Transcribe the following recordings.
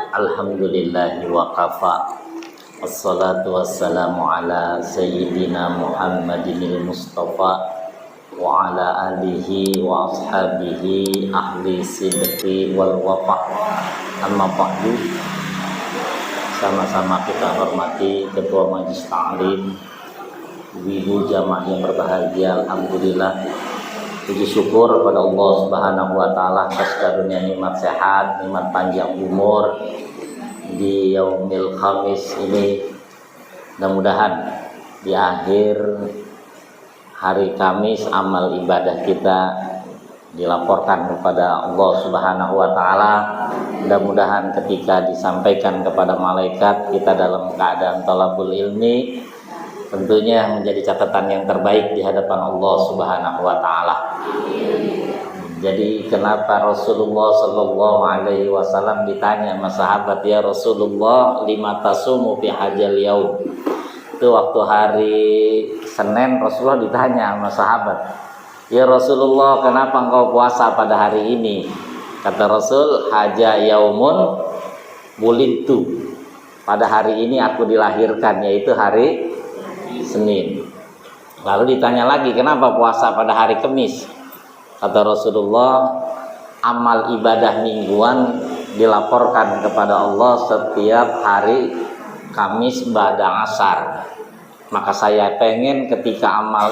Alhamdulillahi wa kafa. Assalatu wassalamu ala sayyidina Muhammadinil Mustafa wa ala alihi wa ashabihi ahli sidqi wal wafa. Amma ba'du. Sama-sama kita hormati Ketua Majelis Ta'lim, ibu jamaah yang berbahagia. Alhamdulillah, puji syukur kepada Allah Subhanahu wa taala atas karunia nikmat sehat, nikmat panjang umur di yaumil khamis ini. Mudah-mudahan di akhir hari Kamis amal ibadah kita dilaporkan kepada Allah Subhanahu wa taala. Mudah-mudahan ketika disampaikan kepada malaikat kita dalam keadaan thalabul ilmi, tentunya menjadi catatan yang terbaik di hadapan Allah Subhanahu wa taala. Jadi kenapa Rasulullah sallallahu alaihi wasallam ditanya sama sahabat, ya Rasulullah, lima tasumu fi hadzal yaum. Itu waktu hari Senin Rasulullah ditanya sama sahabat, ya Rasulullah, kenapa engkau puasa pada hari ini? Kata Rasul, haja yaumun wulidtu. Pada hari ini aku dilahirkan, yaitu hari Senin. Lalu ditanya lagi, kenapa puasa pada hari Kamis? Kata Rasulullah, amal ibadah mingguan dilaporkan kepada Allah setiap hari Kamis ba'da asar. Maka saya pengen ketika amal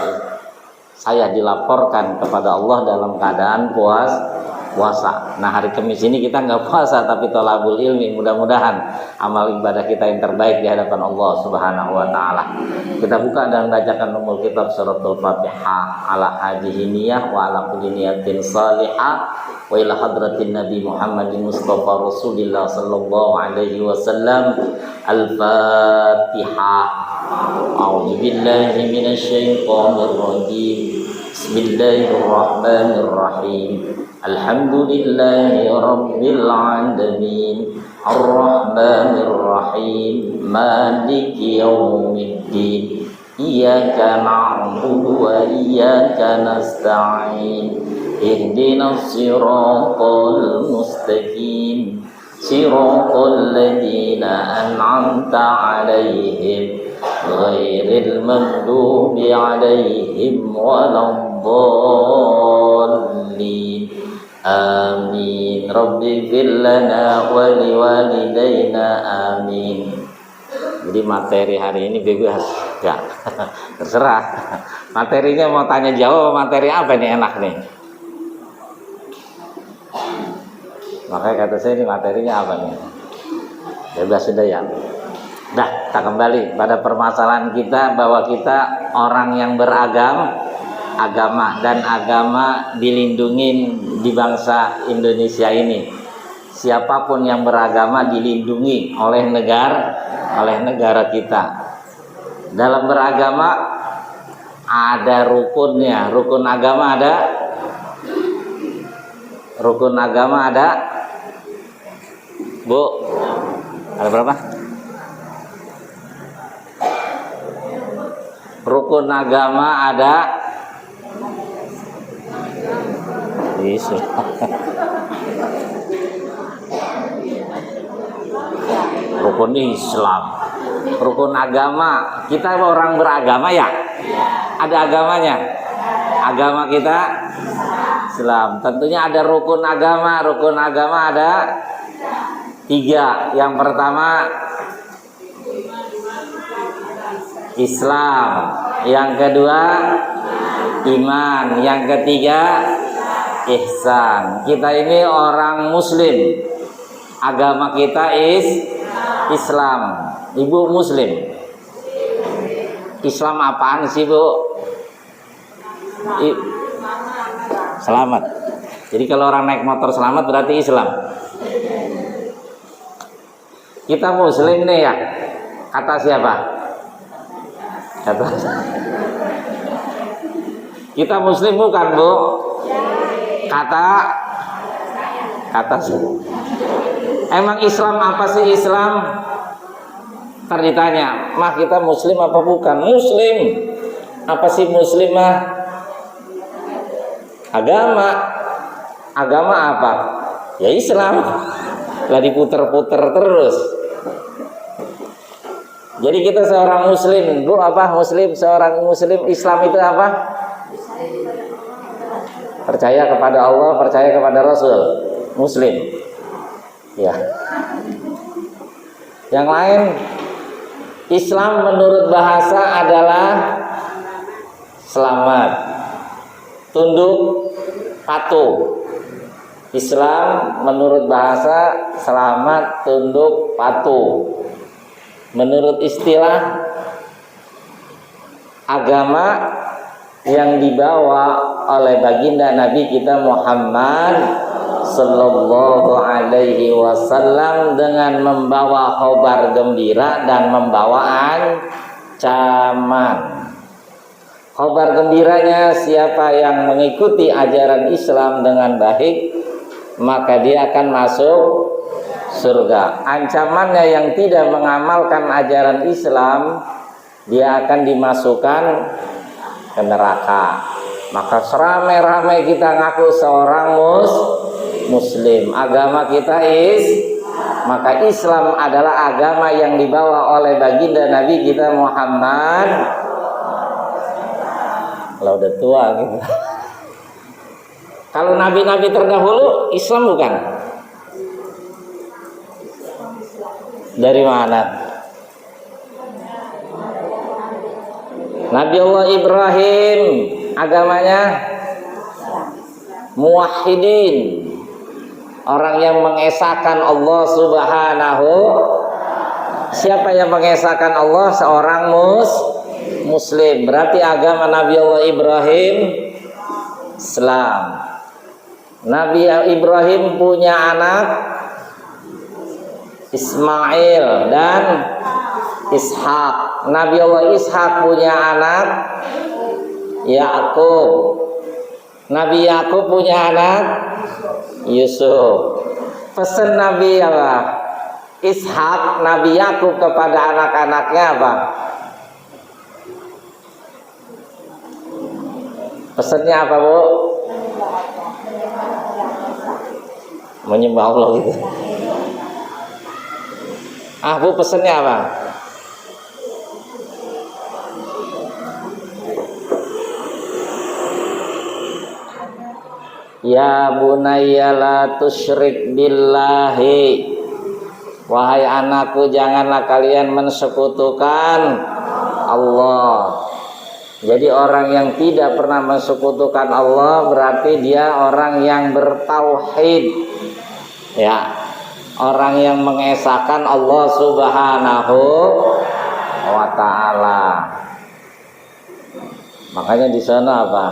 saya dilaporkan kepada Allah dalam keadaan puasa. Nah, hari Kamis ini kita nggak puasa tapi thalabul ilmi. Mudah-mudahan amal ibadah kita yang terbaik di hadapan Allah Subhanahu wa taala. Kita buka dan bacakan umul kitab suratul Fatihah ala hajihi niyah wa ala kulli niyatin salihah wa ila hadratin Nabi Muhammadin Mustafa Rasulillah sallallahu alaihi wasallam. Al-Fatihah. A'udzu billahi minasy syaithanir rajim. Bismillahirrahmanirrahim. Alhamdulillahi rabbil alamin. Ar-Rahmanir Rahim. Maliki yaumiddin. Iyyaka na'budu wa iyyaka nasta'in. Ihdinas siratal mustaqim. Siratal ladzina an'amta 'alaihim ghairil maghdubi 'alaihim waladdallin. Amin. Rabbi fir lana wa liwalidayna. Amin. Jadi materi hari ini bebas ya. Terserah. Materinya mau tanya jawab, materi apa nih enak nih? Makanya kata saya ini materinya apa nih? Bebas sudah ya. Dah, kita kembali pada permasalahan kita bahwa kita orang yang beragama dan agama dilindungi di bangsa Indonesia ini. Siapapun yang beragama dilindungi oleh negara kita. Dalam beragama ada rukunnya. Rukun agama ada. Bu, ada berapa? Rukun agama ada Islam. Rukun Islam. Rukun agama. Kita orang beragama ya? Ada agamanya. Agama kita Islam. Tentunya ada rukun agama. Rukun agama ada 3. Yang pertama Islam, yang kedua iman, yang ketiga ihsan. Kita ini orang muslim. Agama kita Islam. Ibu muslim. Islam apaan sih, Bu? Selamat. Jadi kalau orang naik motor selamat berarti Islam. Kita muslim nih ya. Kata siapa? Kata kita muslim bukan, Bu? Kata emang Islam apa sih Islam? Ntar ditanya, mah kita muslim apa bukan? Muslim. Apa sih muslim mah? Agama. Agama apa? Ya Islam. Lah diputer-puter terus. Jadi kita seorang muslim, Bu, apa muslim? Seorang muslim Islam itu apa? Percaya kepada Allah, percaya kepada Rasul. Muslim. Ya. Yang lain, Islam menurut bahasa adalah selamat, tunduk, patuh. Islam menurut bahasa selamat, tunduk, patuh. Menurut istilah agama yang dibawa oleh baginda Nabi kita Muhammad sallallahu alaihi wasallam dengan membawa khabar gembira dan membawa ancaman. Khabar gembiranya, siapa yang mengikuti ajaran Islam dengan baik, maka dia akan masuk surga. Ancamannya, yang tidak mengamalkan ajaran Islam, dia akan dimasukkan ke neraka. Maka seramai-ramai kita ngaku seorang muslim, agama kita maka Islam adalah agama yang dibawa oleh baginda Nabi kita Muhammad. Kalau udah tua gitu. Kalau nabi-nabi terdahulu Islam bukan? Dari mana? Nabi Allah Ibrahim agamanya muwahhidin, orang yang mengesahkan Allah Subhanahu. Siapa yang mengesahkan Allah? Seorang muslim. Berarti agama Nabi Allah Ibrahim Islam. Nabi Ibrahim punya anak Ismail dan Ishak. Nabi Allah Ishak punya anak Yakub. Nabi Yakub punya anak Yusuf. Pesan Nabi Allah Ishak, Nabi Yakub kepada anak-anaknya apa? Pesannya apa, Bu? Menyembah Allah gitu. Bu, pesannya apa? Ya bunayya la tusyrik billahi. Wahai anakku, janganlah kalian mensekutukan Allah. Jadi orang yang tidak pernah mensekutukan Allah berarti dia orang yang bertauhid. Ya, orang yang mengesahkan Allah Subhanahu wa taala. Makanya di sana apa?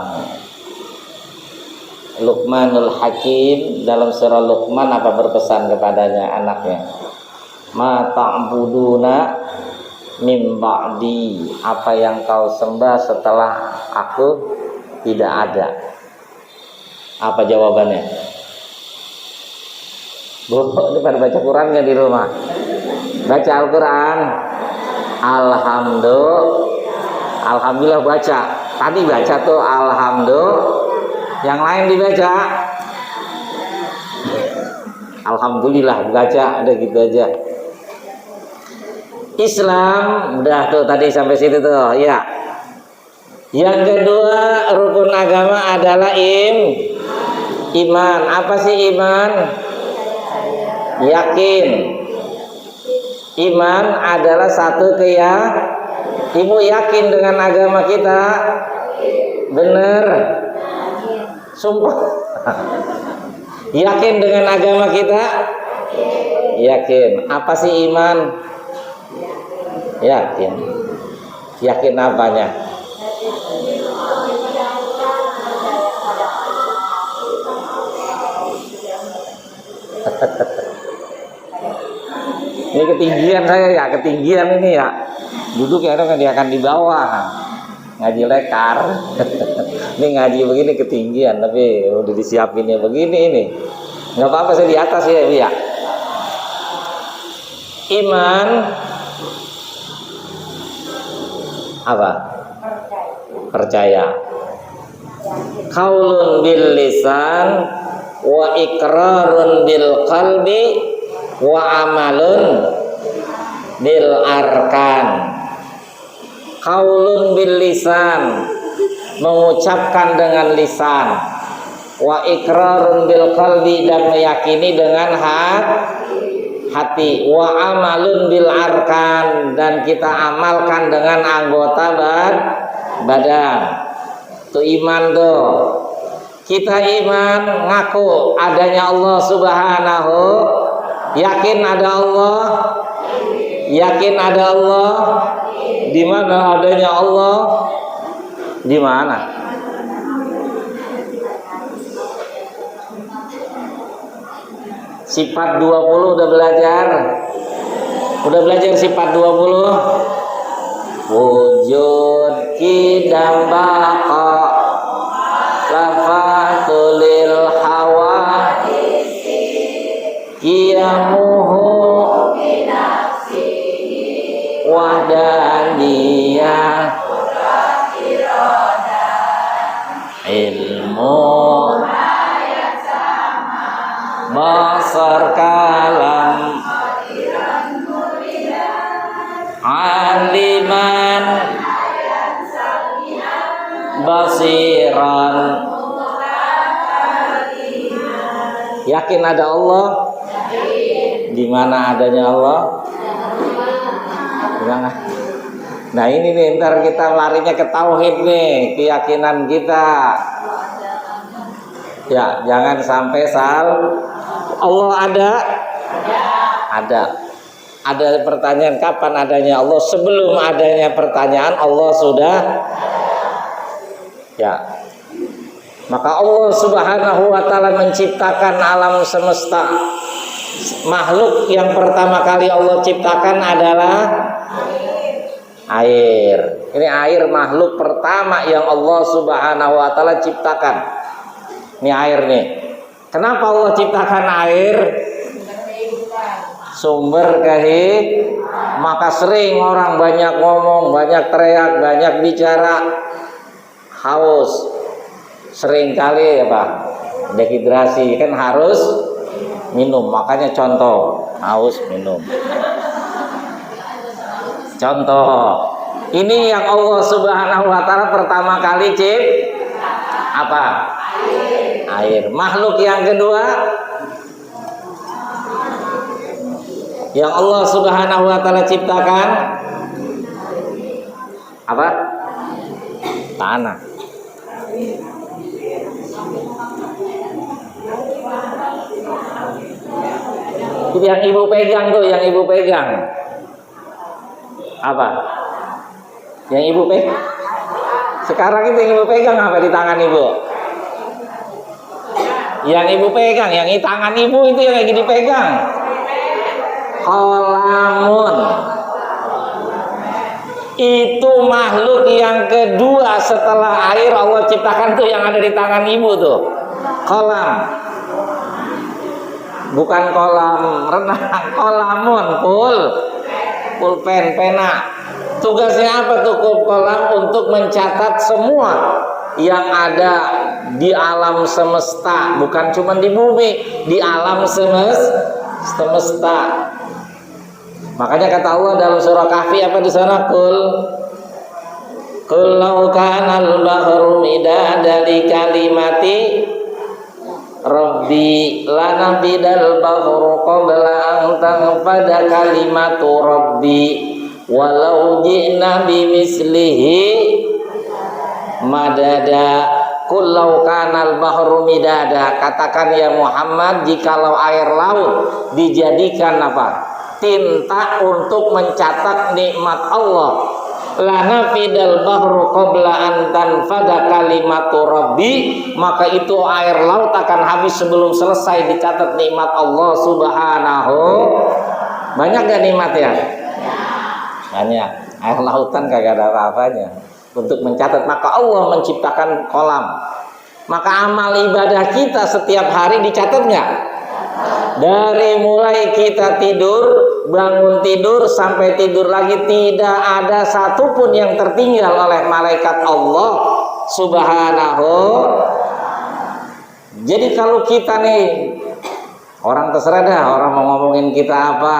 Luqmanul Hakim dalam surah Luqman apa berpesan kepadanya anaknya? Ma ta'buduna mim ba'di, apa yang kau sembah setelah aku tidak ada. Apa jawabannya? Bu, ini pada baca Quran nggak di rumah? Baca Al-Quran. Alhamdulillah baca. Tadi baca tuh alhamdulillah. Yang lain dibaca alhamdulillah, baca udah gitu aja. Islam udah tuh tadi sampai situ tuh ya. Yang kedua rukun agama adalah iman. Apa sih iman? Yakin. Iman adalah satu Ibu yakin dengan agama kita? Bener? Sumpah. Yakin dengan agama kita? Yakin. Apa sih iman? Yakin. Yakin apanya? Ini ketinggian saya ya, ketinggian ini ya. Duduk ya kan dia akan di bawah. Ngaji lekar. Ini ngaji begini ketinggian, tapi udah disiapinnya begini ini. Nggak apa-apa, saya di atas ya, Bu ya. Iman apa? Percaya. Qaulun bil lisan wa iqrarun bil qalbi wa amalun bil arkan, qaulun bil lisan, mengucapkan dengan lisan, wa iqrarun bil qalbi, dan meyakini dengan hati, wa amalun bil arkan, dan kita amalkan dengan anggota badan. Itu iman tuh. Kita iman ngaku adanya Allah Subhanahu, yakin ada Allah, yakin ada Allah. Di mana adanya Allah? Di mana? Sifat 20 udah belajar? Udah belajar sifat 20? Wujud kidam baqa lafatulil hawa qiyamuhu wahdaniyah ilmu basar kalam aliman basiran. Yakin ada Allah? Di mana adanya Allah? Nah ini nih, ntar kita larinya ke tauhid nih, keyakinan kita. Ya, jangan sampai Allah ada? Ada. Ada pertanyaan kapan adanya Allah? Sebelum adanya pertanyaan Allah sudah. Ya. Maka Allah Subhanahu wa taala menciptakan alam semesta. Makhluk yang pertama kali Allah ciptakan adalah air. Ini air makhluk pertama yang Allah Subhanahu wa taala ciptakan. Ini air nih. Kenapa Allah ciptakan air? Sumber kehidupan. Maka sering orang banyak ngomong, banyak teriak, banyak bicara, haus. Sering kali ya Pak, dehidrasi, kan harus minum. Makanya contoh, haus minum. Contoh, ini yang Allah Subhanahu wa taala pertama kali apa? Air. Makhluk yang kedua yang Allah Subhanahu wa taala ciptakan apa? Tanah. Itu yang ibu pegang tuh, yang ibu pegang. Apa? Yang ibu pegang. Sekarang itu yang ibu pegang apa di tangan ibu? Yang ibu pegang, yang di tangan ibu itu yang lagi dipegang. Qalamun. Itu makhluk yang kedua setelah air Allah ciptakan tuh yang ada di tangan ibu tuh. Qalam. Bukan kolam renang, qalamun, pulpen, pena. Tugasnya apa tuh kolam? Untuk mencatat semua yang ada di alam semesta, bukan cuma di bumi, di alam semesta. Makanya kata Allah dalam surah Kahfi apa di sana? Qul law kana al-bahru midada li kalimati Rabbi lanabidal bahru qabla an tanfada kalimatu Rabbi walau ji'na bimislihi madada. Kullau kanal bahru midada, katakan ya Muhammad, jikalau air laut dijadikan apa? Tinta untuk mencatat nikmat Allah, lana fidal bahru qabla an tanfada kalimatu Rabbi, maka itu air laut akan habis sebelum selesai dicatat nikmat Allah Subhanahu. Banyak gak nikmatnya? Banyak. Air lautan kagak ada apa-apanya untuk mencatat. Maka Allah menciptakan kolam. Maka amal ibadah kita setiap hari dicatat nggak? Dari mulai kita tidur, bangun tidur sampai tidur lagi, tidak ada satupun yang tertinggal oleh malaikat Allah Subhanahu. Jadi kalau kita nih Orang terserah dah, orang mau ngomongin kita apa,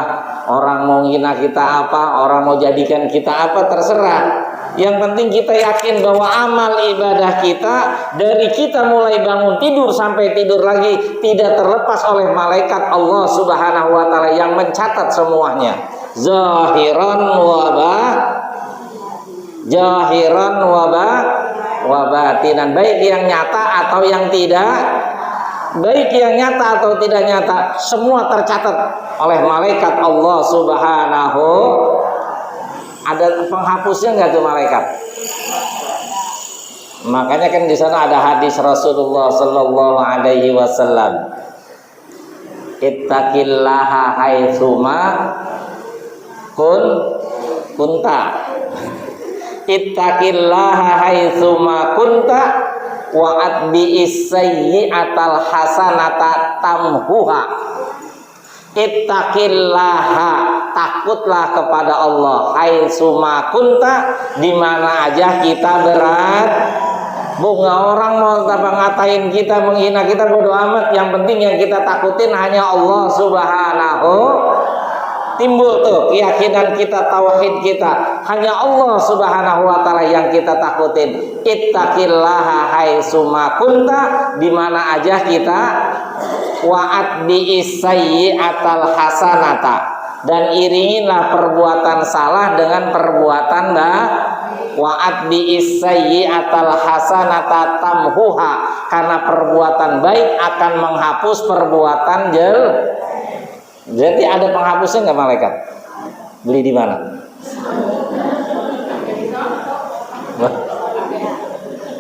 orang mau ngina kita apa, orang mau jadikan kita apa, terserah. Yang penting kita yakin bahwa amal ibadah kita dari kita mulai bangun tidur sampai tidur lagi tidak terlepas oleh malaikat Allah Subhanahu wa taala yang mencatat semuanya. Zahiran wa batinan, baik yang nyata atau yang tidak. Baik yang nyata atau tidak nyata, semua tercatat oleh malaikat Allah Subhanahu. Ada penghapusnya nggak tuh malaikat? Makanya kan di sana ada hadis Rasulullah Sallallahu Alaihi Wasallam. Ittaqillaha haitsuma kunta. Ittaqillaha haitsuma kunta. Wa atbi'is sayyi'atal hasanata tamhuha. Ittaqillaha, takutlah kepada Allah, haitsuma kunta, di mana aja kita berat. Bunga orang mau ngatain kita, menghina kita, bodo amat. Yang penting yang kita takutin hanya Allah Subhanahu. Timbul tuh keyakinan kita, tauhid kita, hanya Allah Subhanahu wa taala yang kita takutin. Ittaqillaha haitsuma kunta, di mana aja kita. Wa'at bi'is sayyi'atal hasanata, dan iringilah perbuatan salah dengan perbuatan baik. Wa'at bi'is sayyi'atal hasanata tamhuha, karena perbuatan baik akan menghapus perbuatan jelek. Jadi ada penghapusnya nggak malaikat? Beli di mana?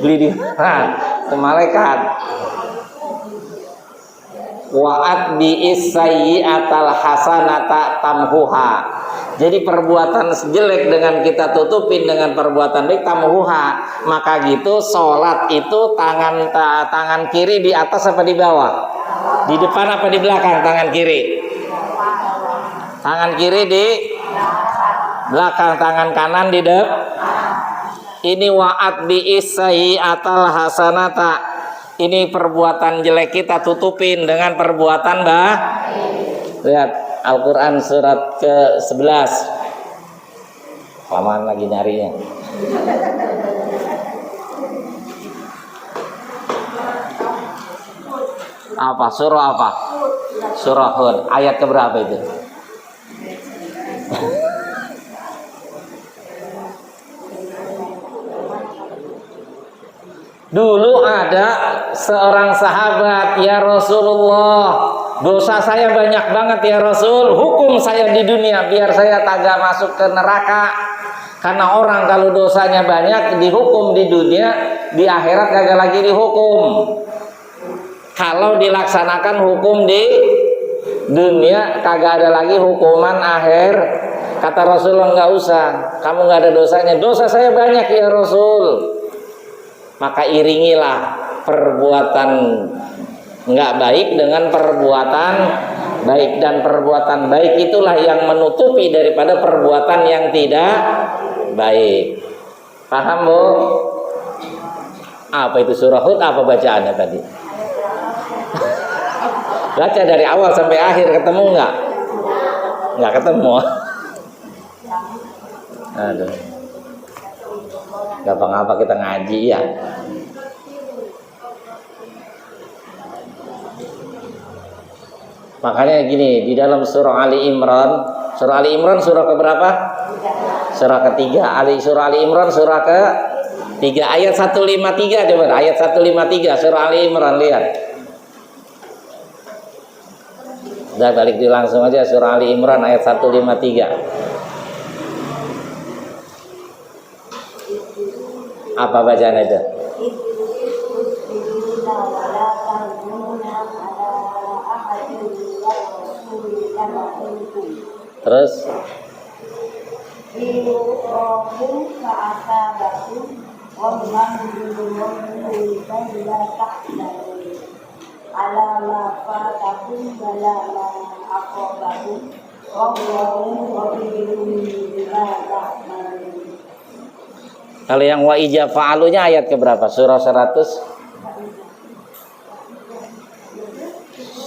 Beli di mana? Itu malaikat. Wa'at bi'is sayyi'atal hasanata tamhuha. Jadi perbuatan jelek dengan kita tutupin dengan perbuatan baik, tamhuha. Maka gitu sholat itu tangan kiri di atas apa di bawah? Di depan apa di belakang tangan kiri? Tangan kiri di belakang, tangan kanan di depan. Ini wa'at bi'is sayyi'atal hasanata. Ini perbuatan jelek kita tutupin dengan perbuatan baik. Lihat Al-Quran surat ke-11. Paman lagi nyarinya. Apa? Surah apa? Surah Hud. Ayat keberapa itu? Dulu ada seorang sahabat, ya Rasulullah, dosa saya banyak banget ya Rasul, hukum saya di dunia biar saya kagak masuk ke neraka. Karena orang kalau dosanya banyak dihukum di dunia, di akhirat kagak lagi dihukum. Kalau dilaksanakan hukum di dunia, kagak ada lagi hukuman akhir. Kata Rasulullah, nggak usah, kamu nggak ada dosanya. Dosa saya banyak ya Rasul. Maka iringilah perbuatan nggak baik dengan perbuatan baik, dan perbuatan baik itulah yang menutupi daripada perbuatan yang tidak baik. Paham Bu? Apa itu surah Hud? Apa bacaannya tadi? Baca dari awal sampai akhir, ketemu nggak? Nggak ketemu. Aduh. Gak apa-apa kita ngaji ya. Makanya gini, di dalam surah Ali Imran, surah keberapa? Surah ketiga. Surah Ali Imran surah ke-3 ayat 153, coba ayat 153 surah Ali Imran, lihat. Udah balik di langsung aja surah Ali Imran ayat 153. Apa bacaan itu? Terus kalau yang wa ija fa'alunya ayat keberapa? Surah 100.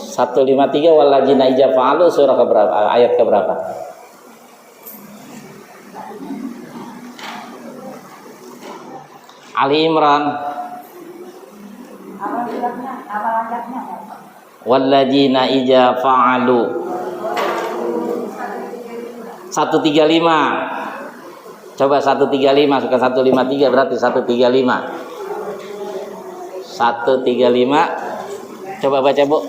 153 walladzina idza fa'alu surah keberapa? Ayat keberapa? Ali Imran. Walladzina idza fa'alu 135. Coba 135 bukan 153 berarti 135. 135. Coba baca, Bu.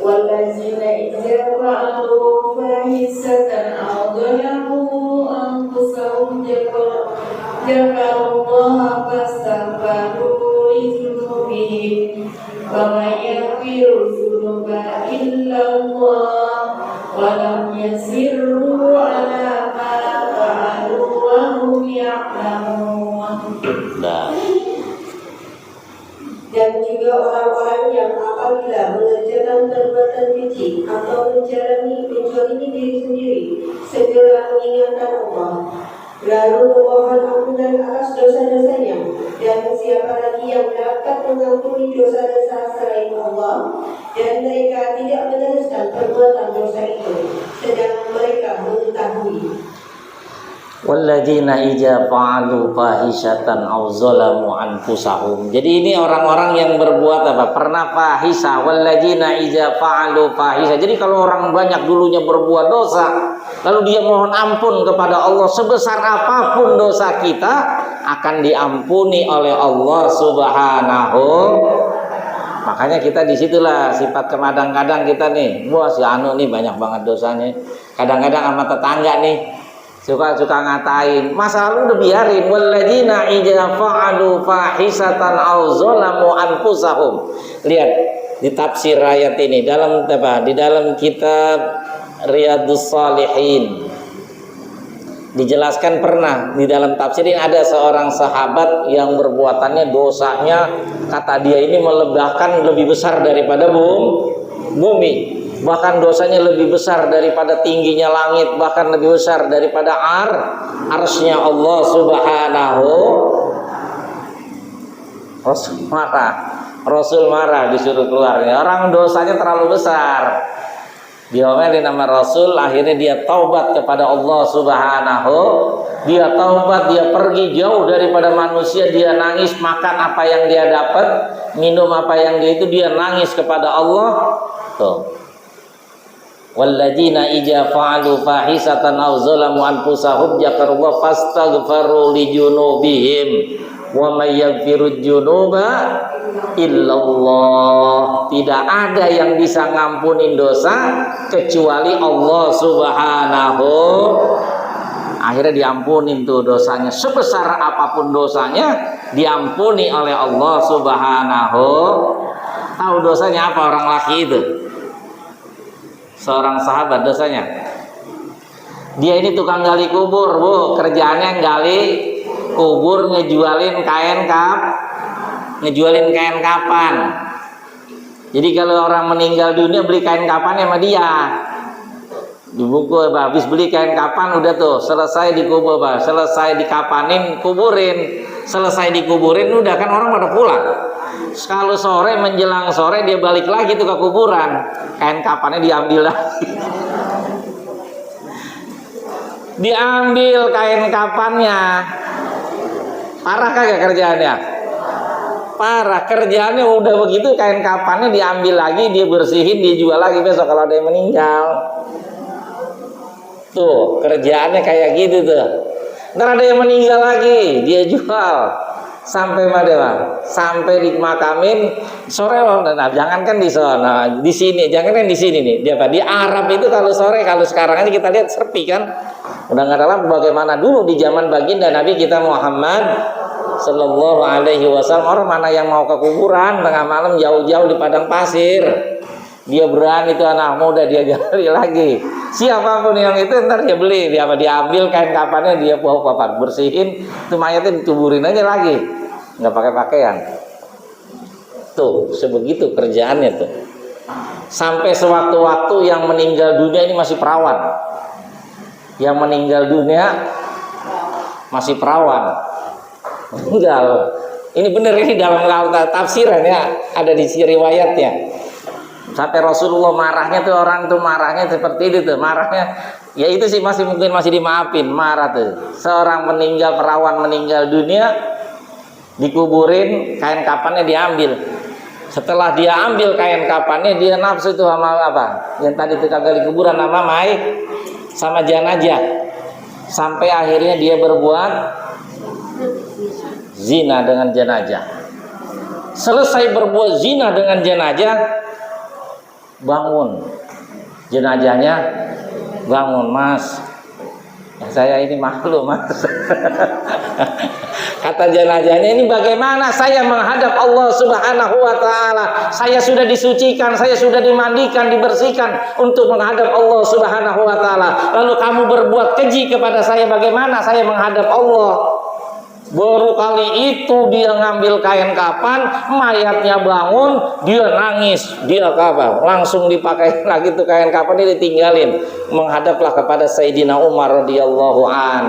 والذين إذا فعلوا فاحشة أو ظلموا أنفسهم ذكروا الله فاستغفروا لذنوبهم ومن يغفر الذنوب إلا الله ولم يصروا على ما فعلوا وهم يعلمون. Dan juga orang-orang yang apabila mengerjakan perbuatan keji atau menjalimi diri sendiri segera mengingatkan Allah, lalu memohon ampunan atas dosa-dosanya, dan siapa lagi yang dapat mengampuni dosa-dosa selain Allah, dan mereka tidak meneruskan perbuatan dosa itu sedang mereka mengetahui. Walladzina idza fa'alu fahishatan aw zalamu anfusahum. Jadi ini orang-orang yang berbuat apa? Pernah fahisha. Walladzina idza fa'alu fahisha. Jadi kalau orang banyak dulunya berbuat dosa, lalu dia mohon ampun kepada Allah, sebesar apapun dosa kita akan diampuni oleh Allah Subhanahu. Makanya kita disitulah sifat kadang-kadang kita nih, wah si Anu nih banyak banget dosanya. Kadang-kadang sama tetangga nih suka ngatain, masa lalu udah biarin. Walladzina idza fa'alu fahisatan aw zalamu anfusahum. Lihat di tafsir ayat ini dalam apa? Di dalam kitab Riyadhus Shalihin dijelaskan pernah di dalam tafsir ini ada seorang sahabat yang berbuatannya dosanya kata dia ini melebahkan lebih besar daripada bumi. Bahkan dosanya lebih besar daripada tingginya langit, bahkan lebih besar daripada arsy-nya Allah Subhanahu. Rasul marah disuruh keluarnya. Orang dosanya terlalu besar. Diomelin sama Rasul, akhirnya dia taubat kepada Allah Subhanahu. Dia taubat, dia pergi jauh daripada manusia, dia nangis, makan apa yang dia dapat, minum apa yang dia itu, dia nangis kepada Allah. Tuh. Walladzina idza fa'alu fahisatan aw zalamu anfusahum dzakarullaha fastaghfaru li junubihim wa may yaghfiru dzunuba illallah. Tidak ada yang bisa ngampunin dosa kecuali Allah Subhanahu. Akhirnya diampunin tuh dosanya, sebesar apapun dosanya diampuni oleh Allah Subhanahu. Tahu dosanya apa orang laki itu? Seorang sahabat dosanya, dia ini tukang gali kubur, Bu. Kerjaannya gali kubur, ngejualin kain kapan. Jadi kalau orang meninggal dunia beli kain kapan sama dia. Di buku habis beli kain kapan udah tuh selesai dikubur, selesai dikapanin, kuburin. Selesai dikuburin udah kan orang pada pulang. Kalau sore menjelang sore dia balik lagi tuh ke kuburan, kain kapannya diambil lagi. Diambil kain kapannya. Parah kagak kerjaannya? Parah, kerjaannya udah begitu, kain kapannya diambil lagi, dia bersihin, dia jual lagi besok kalau ada yang meninggal. Tuh kerjaannya kayak gitu tuh. Ntar ada yang meninggal lagi, dia jual. Sampai mana? Sampai dimakamin sore loh. Nah, jangankan di sana, di sini, jangankan di sini nih. Di Arab itu kalau sore, kalau sekarang aja kita lihat sepi kan. Udah nggak dalam bagaimana dulu di zaman baginda Nabi kita Muhammad Sallallahu Alaihi Wasallam. Orang mana yang mau ke kuburan tengah malam jauh-jauh di padang pasir? Dia berani itu anak muda dia gali lagi. Siapapun yang itu ntar dia beli, dia ambil kain kapannya, dia bawa papan, bersihin, itu mayatnya dituburin aja lagi, nggak pakai pakaian. Tuh sebegitu kerjaannya tuh. Sampai sewaktu-waktu yang meninggal dunia ini masih perawan. Yang meninggal dunia masih perawan. Meninggal Ini benar, ini dalam tafsiran ya, ada di riwayatnya. Sampai Rasulullah marahnya tuh, orang tuh marahnya seperti itu tuh, marahnya ya itu sih mungkin masih dimaafin, marah tuh. Seorang meninggal, perawan meninggal dunia, dikuburin, kain kapannya diambil. Setelah dia ambil kain kapannya, dia nafsu tuh sama apa? Yang tadi itu kagak di kuburan, nama mayit sama jenazah. Sampai akhirnya dia berbuat zina dengan jenazah. Selesai berbuat zina dengan jenazah, bangun. Jenazahnya bangun, Mas. Saya ini malu, Mas. Kata jenazahnya, ini bagaimana saya menghadap Allah Subhanahu wa ta'ala? Saya sudah disucikan, saya sudah dimandikan, dibersihkan untuk menghadap Allah Subhanahu wa ta'ala. Lalu kamu berbuat keji kepada saya, bagaimana saya menghadap Allah? Baru kali itu dia ngambil kain kapan, mayatnya bangun, dia nangis, dia apa? Langsung dipakai lagi tuh kain kapan, dia ditinggalin. Menghadaplah kepada Sayyidina Umar radhiyallahu an.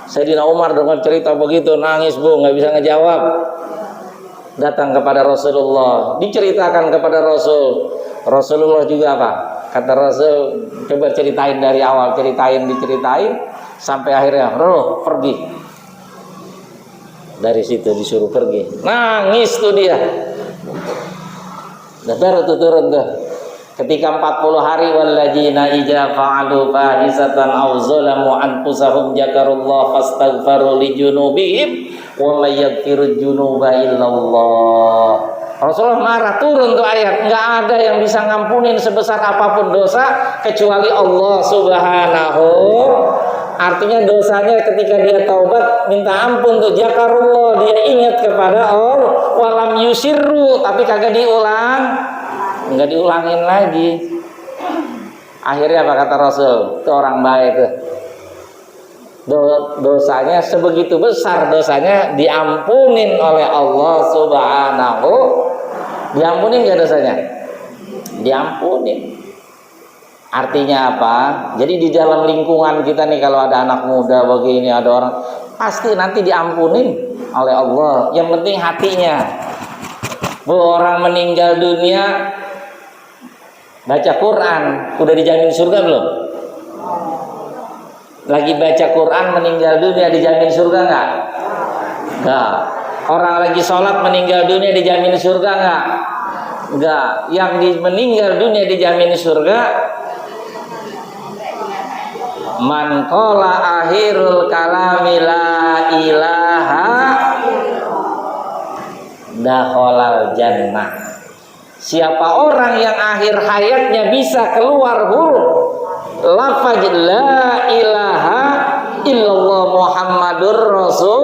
Sayyidina Umar dengan cerita begitu nangis, Bu, nggak bisa ngejawab. Datang kepada Rasulullah, diceritakan kepada Rasul. Rasulullah juga apa? Kata Rasul, coba ceritain dari awal, diceritain sampai akhirnya, roh pergi. Dari situ disuruh pergi, nangis tuh dia. Nah, baru tuh turun tuh. Ketika 40 hari, walladzina idza fa'alu fahisatan aw zalamu anfusahum dzakarullah fastaghfaru li junubihim wa may yaghfiru dzunuba illallah. Rasulullah marah, turun tuh ayat, enggak ada yang bisa ngampunin sebesar apapun dosa kecuali Allah Subhanahu. Artinya dosanya ketika dia taubat minta ampun tuh dzakarullah, dia ingat kepada Allah, walam yusirru, tapi kagak diulang. Enggak diulangin lagi. Akhirnya apa kata Rasul? Itu orang baik tuh. Dosanya sebegitu besar, dosanya diampunin oleh Allah Subhanahu. Diampunin enggak dosanya? Diampunin. Artinya apa? Jadi di dalam lingkungan kita nih, kalau ada anak muda begini, ada orang, pasti nanti diampunin oleh Allah. Yang penting hatinya. Bu, orang meninggal dunia baca Quran, udah dijamin surga belum? Lagi baca Quran meninggal dunia dijamin surga nggak? Nggak. Orang lagi sholat meninggal dunia dijamin surga nggak? Nggak. Yang meninggal dunia dijamin surga man qala akhirul kalami la ilaha dakhalal jannah. Siapa orang yang akhir hayatnya bisa keluar huruf lafaz la ilaha illallah Muhammadur Rasul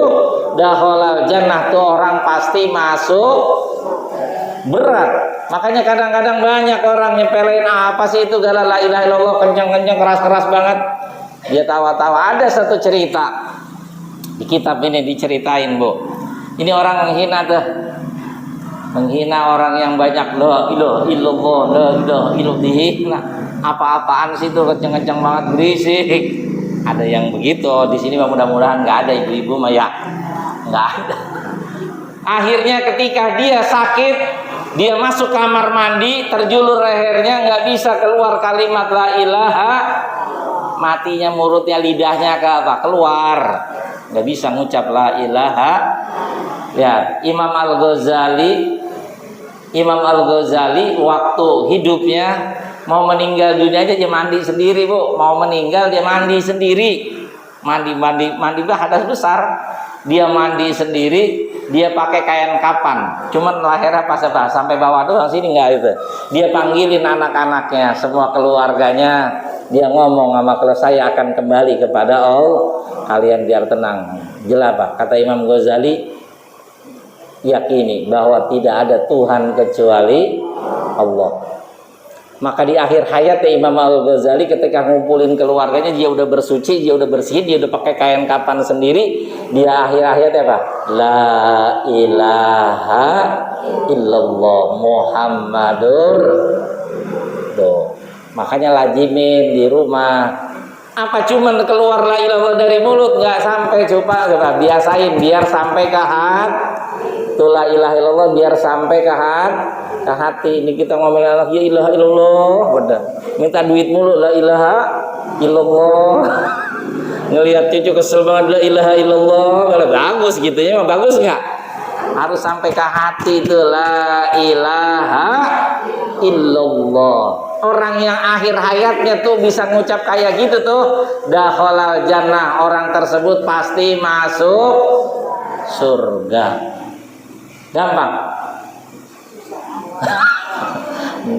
dakhalal jannah, tuh orang pasti masuk. Berat. Makanya kadang-kadang banyak orang nyepelein, apa sih itu gala la ilaha illallah, kencang-kencang, keras-keras banget. Dia tawa-tawa. Ada satu cerita di kitab ini diceritain, Bu. Ini orang menghina tuh, menghina orang yang banyak la ilaha illallah, la ilaha illallah. Apa-apaan sih itu kenceng-kenceng banget, berisik. Ada yang begitu. Di sini mudah-mudahan nggak ada ibu-ibu mah ya, nggak ada. Akhirnya ketika dia sakit, dia masuk kamar mandi, terjulur lehernya, nggak bisa keluar kalimat la ilaha. Matinya mulutnya, lidahnya ke apa? Keluar, nggak bisa ngucap la ilaha. Ya, Imam Al-Ghazali waktu hidupnya mau meninggal dunia aja dia mandi sendiri, Bu. Mau meninggal dia mandi sendiri, mandi hadas besar, dia mandi sendiri. Dia pakai kain kapan, cuman lehernya pas apa sampai bawah doang, sini nggak itu. Dia panggilin anak-anaknya, semua keluarganya. Dia ngomong sama kalau saya akan kembali kepada Allah, kalian biar tenang. Jelas Pak, kata Imam Ghazali, yakini bahwa tidak ada Tuhan kecuali Allah. Maka di akhir hayatnya Imam Al-Ghazali ketika ngumpulin keluarganya, dia udah bersuci, dia udah bersihin, dia udah pakai kain kapan sendiri. Dia akhir hayatnya apa? La ilaha illallah Muhammadur. Tuh. Makanya lazimin di rumah Apa cuman keluar la ilaha illallah dari mulut nggak sampai? Coba biasain biar sampai ke hati. Tuh la ilaha illallah biar sampai ke hati. Ini kita ngomongin anak ya ilaha illallah, bener. Minta duit mulu la ilaha illallah. Ngelihat cucu kesel banget la ilaha illallah, kalau bagus gitu ya, bagus nggak? Harus sampai ke hati itu la ilaha illallah. Orang yang akhir hayatnya tuh bisa ngucap kayak gitu tuh dakhalal jannah, orang tersebut pasti masuk surga. Gampang.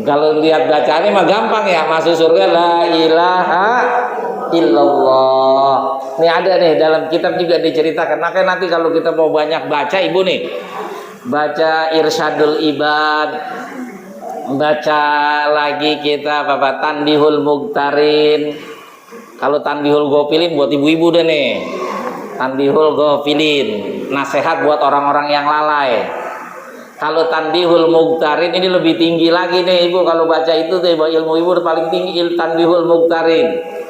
Kalau lihat bacaannya mah gampang ya, masuk surga la ilaha illallah. Ini ada nih dalam kitab juga diceritakan. Makanya nanti kalau kita mau banyak baca, ibu nih baca Irsyadul Ibad, baca lagi kita apa Tanbihul Mughtarin. Kalau Tanbihul Ghafilin buat ibu-ibu deh nih. Tanbihul Ghafilin, nasihat buat orang-orang yang lalai. Kalau Tanbihul Mughtarin ini lebih tinggi lagi nih ibu, kalau baca itu tuh ilmu ibu paling tinggi Tanbihul Mughtarin.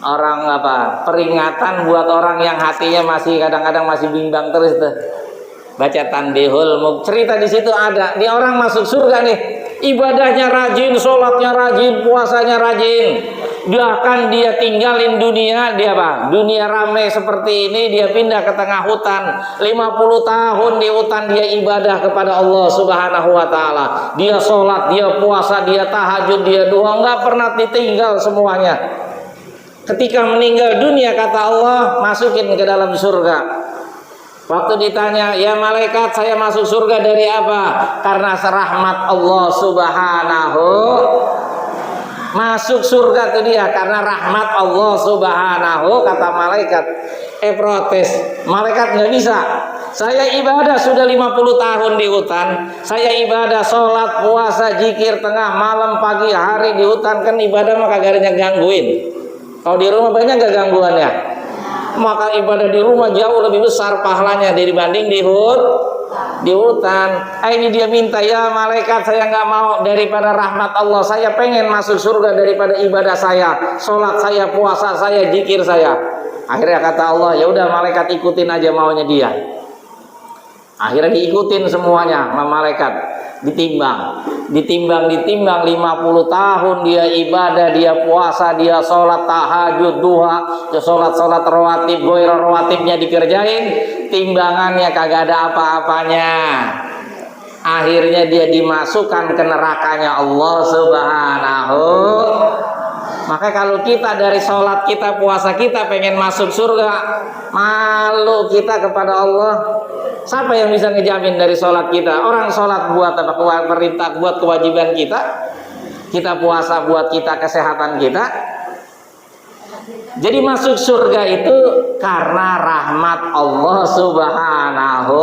Orang apa? Peringatan buat orang yang hatinya masih kadang-kadang masih bimbang terus tuh. Baca Tanbihul Mughtarin. Cerita di situ ada. Ini orang masuk surga nih. Ibadahnya rajin, sholatnya rajin, puasanya rajin. Bahkan dia tinggalin dunia, dia apa? Dunia ramai seperti ini, dia pindah ke tengah hutan. 50 tahun di hutan dia ibadah kepada Allah Subhanahu wa taala. Dia sholat, dia puasa, dia tahajud, dia doa, enggak pernah ditinggal semuanya. Ketika meninggal dunia kata Allah, masukin ke dalam surga. Waktu ditanya, ya malaikat saya masuk surga dari apa? Karena serahmat Allah Subhanahu. Masuk surga tuh dia karena rahmat Allah Subhanahu, kata malaikat. Protes, malaikat nggak bisa. Saya ibadah sudah 50 tahun di hutan. Saya ibadah, sholat, puasa, zikir tengah malam, pagi, hari di hutan, kan ibadah maka kagak ada yang gangguin. Kalau di rumah banyak gak gangguannya? Maka ibadah di rumah jauh lebih besar pahalanya dibanding di hutan. Ini dia minta, ya malaikat saya nggak mau daripada rahmat Allah, saya pengen masuk surga daripada ibadah saya, sholat saya, puasa saya, zikir saya. Akhirnya kata Allah, ya udah malaikat ikutin aja maunya dia. Akhirnya diikutin semuanya sama malaikat. Ditimbang 50 tahun dia ibadah, dia puasa, dia sholat tahajud, duha, sholat rawatib, goir rawatibnya dikerjain, timbangannya kagak ada apa-apanya. Akhirnya dia dimasukkan ke nerakanya Allah Subhanahu. Maka kalau kita dari sholat kita, puasa kita pengen masuk surga, malu kita kepada Allah. Siapa yang bisa ngejamin dari sholat kita? Orang sholat buat apa? Perintah, buat kewajiban kita. Kita puasa buat kita kesehatan kita. Jadi masuk surga itu karena rahmat Allah Subhanahu.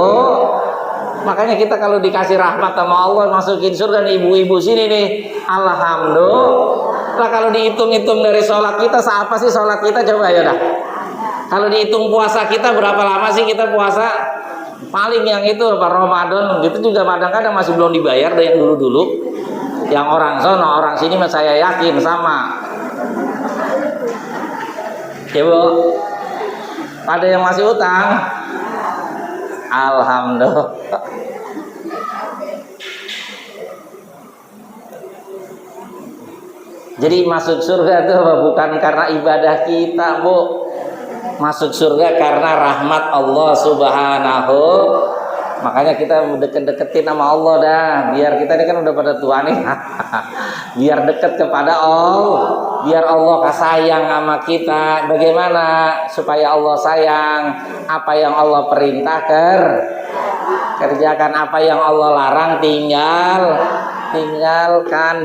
Makanya kita kalau dikasih rahmat sama Allah masukin surga nih ibu-ibu sini nih, alhamdulillah. Kalau dihitung-hitung dari sholat kita, apa sih sholat kita? Coba ya dah. Kalau dihitung puasa kita berapa lama sih kita puasa? Paling yang itu Ramadan gitu juga kadang-kadang masih belum dibayar dari yang dulu-dulu. Yang orang sono, orang sini mah saya yakin sama. Ya Bu, ada yang masih utang? Alhamdulillah. Jadi masuk surga itu bukan karena ibadah kita, Bu. Masuk surga karena rahmat Allah Subhanahu. Makanya kita deket-deketin sama Allah dah. Biar kita ini kan udah pada tua nih. Biar deket kepada Allah. Biar Allah sayang sama kita. Bagaimana supaya Allah sayang? Apa yang Allah perintahkan, kerjakan. Apa yang Allah larang, tinggalkan.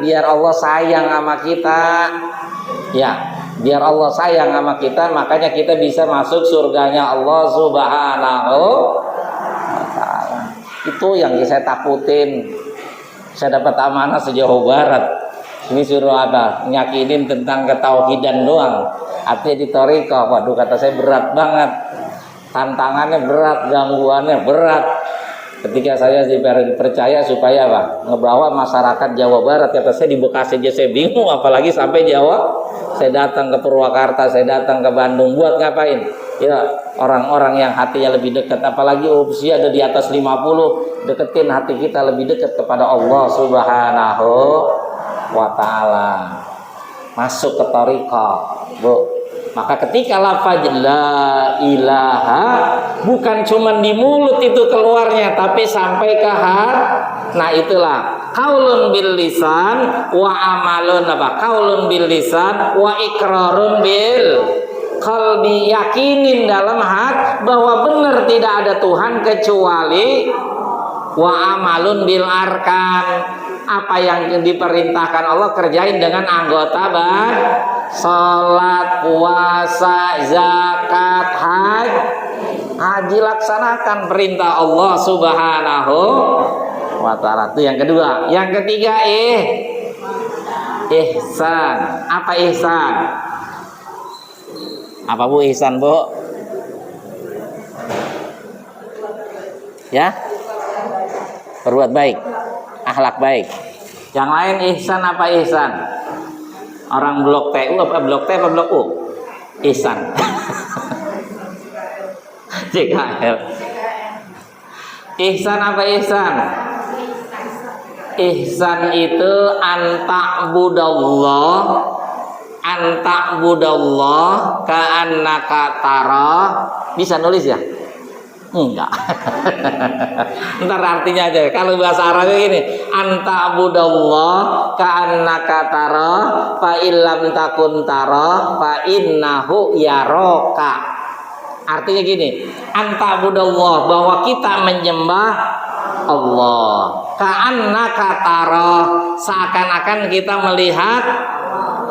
Biar Allah sayang sama kita. Ya, biar Allah sayang sama kita, makanya kita bisa masuk surganya Allah Subhanahu wa ta'ala. Itu yang saya takutin. Saya dapat amanah sejauh barat. Ini suruh apa? Nyakinin tentang ketauhidan doang. Artinya di thariqah. Waduh, kata saya berat banget. Tantangannya berat, gangguannya berat. Ketika saya dipercaya supaya apa? Ngebawa masyarakat Jawa Barat, kata saya di Bekasi aja saya bingung, apalagi sampai Jawa. Saya datang ke Purwakarta, saya datang ke Bandung, buat ngapain? Ya orang-orang yang hatinya lebih dekat, apalagi usia ada di atas 50, deketin hati kita lebih dekat kepada Allah Subhanahu wa Ta'ala. Masuk ke thariqah, Bu. Maka ketika lafaz la ilaha bukan cuma di mulut itu keluarnya, tapi sampai ke hati. Nah itulah qaulun bil lisan wa amalun apa? Qaulun bil lisan wa iqrarun bil qalbi, yakinin dalam hati bahwa benar tidak ada Tuhan kecuali, wa amalun bil arkan, apa yang diperintahkan Allah kerjain dengan anggota badan, salat, puasa, zakat, haji laksanakan perintah Allah Subhanahu wa Ta'ala. Itu yang kedua. Yang ketiga ihsan. Apa ihsan? Apa Bu ihsan, Bu? Ya? Berbuat baik, akhlak baik. Yang lain ihsan apa ihsan? Orang blok TU apa blok T apa blok U? Ihsan. JKL. Ihsan apa ihsan? Ihsan itu anta'budallah ka'annaka tara. Bisa nulis ya? Enggak. Ntar artinya aja. Kalau bahasa Arabnya gini, anta'budallah ka'annaka tara fa illam takun tara fa innahu yaraka. Artinya gini, anta'budallah, bahwa kita menyembah Allah, ka'annaka tara, seakan-akan kita melihat,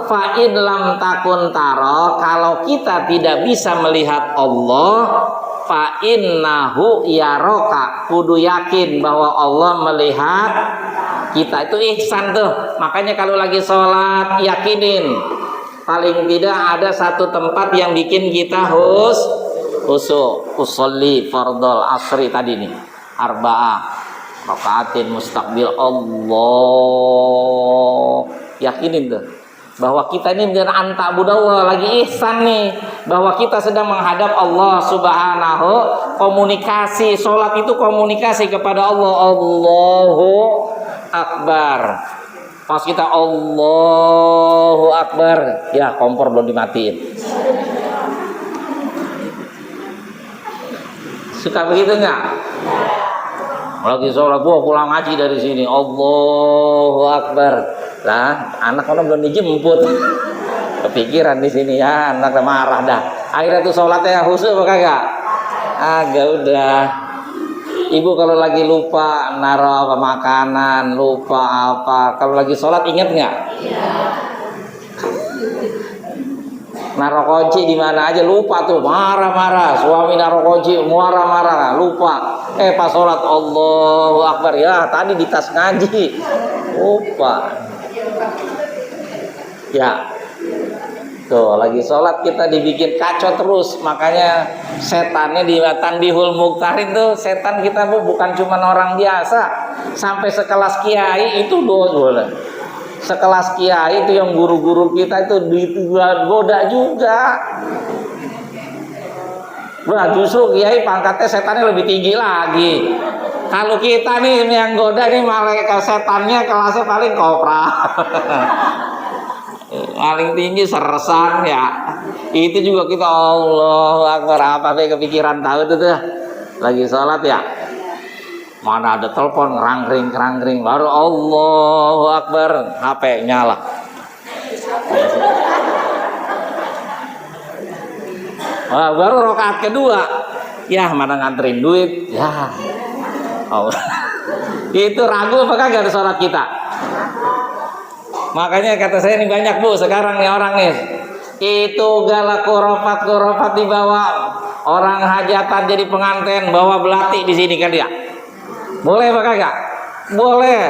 fa illam takun tara, kalau kita tidak bisa melihat Allah, fa innahu yaraka, kudu yakin bahwa Allah melihat kita. Itu ihsan tuh. Makanya kalau lagi sholat yakinin paling tidak ada satu tempat yang bikin kita khusyuk. Usolli fardhol asri tadi nih, arba'ah rakaatin mustaqbil Allah, yakinin tuh bahwa kita ini benar anta'budallah, lagi ihsan nih, bahwa kita sedang menghadap Allah Subhanahu, komunikasi. Sholat itu komunikasi kepada Allah. Allahu Akbar. Pas kita Allahu Akbar, ya kompor belum dimatiin. Suka begitu nggak? Lagi sholat, gua pulang ngaji dari sini, Allahu Akbar. Lah, anak orang belum dijemput. Kepikiran di sini ya, anak udah marah dah. Akhirnya tuh sholatnya khusyuk apa kagak? Agak udah. Ibu kalau lagi lupa naruh apa makanan, lupa apa, kalau lagi sholat inget nggak? Iya. Naruh kunci di mana aja lupa tuh, marah-marah. Suami naruh kunci marah-marah, lupa. Pas sholat Allahu Akbar, ya tadi di tas ngaji, lupa. Ya, tuh lagi sholat kita dibikin kacau terus. Makanya setannya di Tanbihul Muqtarin tuh, setan kita bukan cuma orang biasa, sampai sekelas kiai itu boleh. Sekelas kiai itu yang guru-guru kita itu digoda juga. Nah, justru kiai pangkatnya setannya lebih tinggi lagi. Kalau kita nih yang goda nih malaikat setannya kelasnya paling kopra. Paling tinggi sersan ya. Itu juga kita Allahu Akbar, apa kepikiran tahu itu tuh. Lagi sholat ya. Mana ada telepon ngerang-ring baru Allahu Akbar, HP nyala. Baru rakaat kedua, ya mana nganterin duit, ya. Oh. Itu ragu apakah gak ada sholat kita? Makanya kata saya ini banyak Bu sekarang nih orang nih, itu galak kurofat dibawa, orang hajatan jadi pengantin bawa belati di sini kan dia. Boleh apa kagak? Boleh.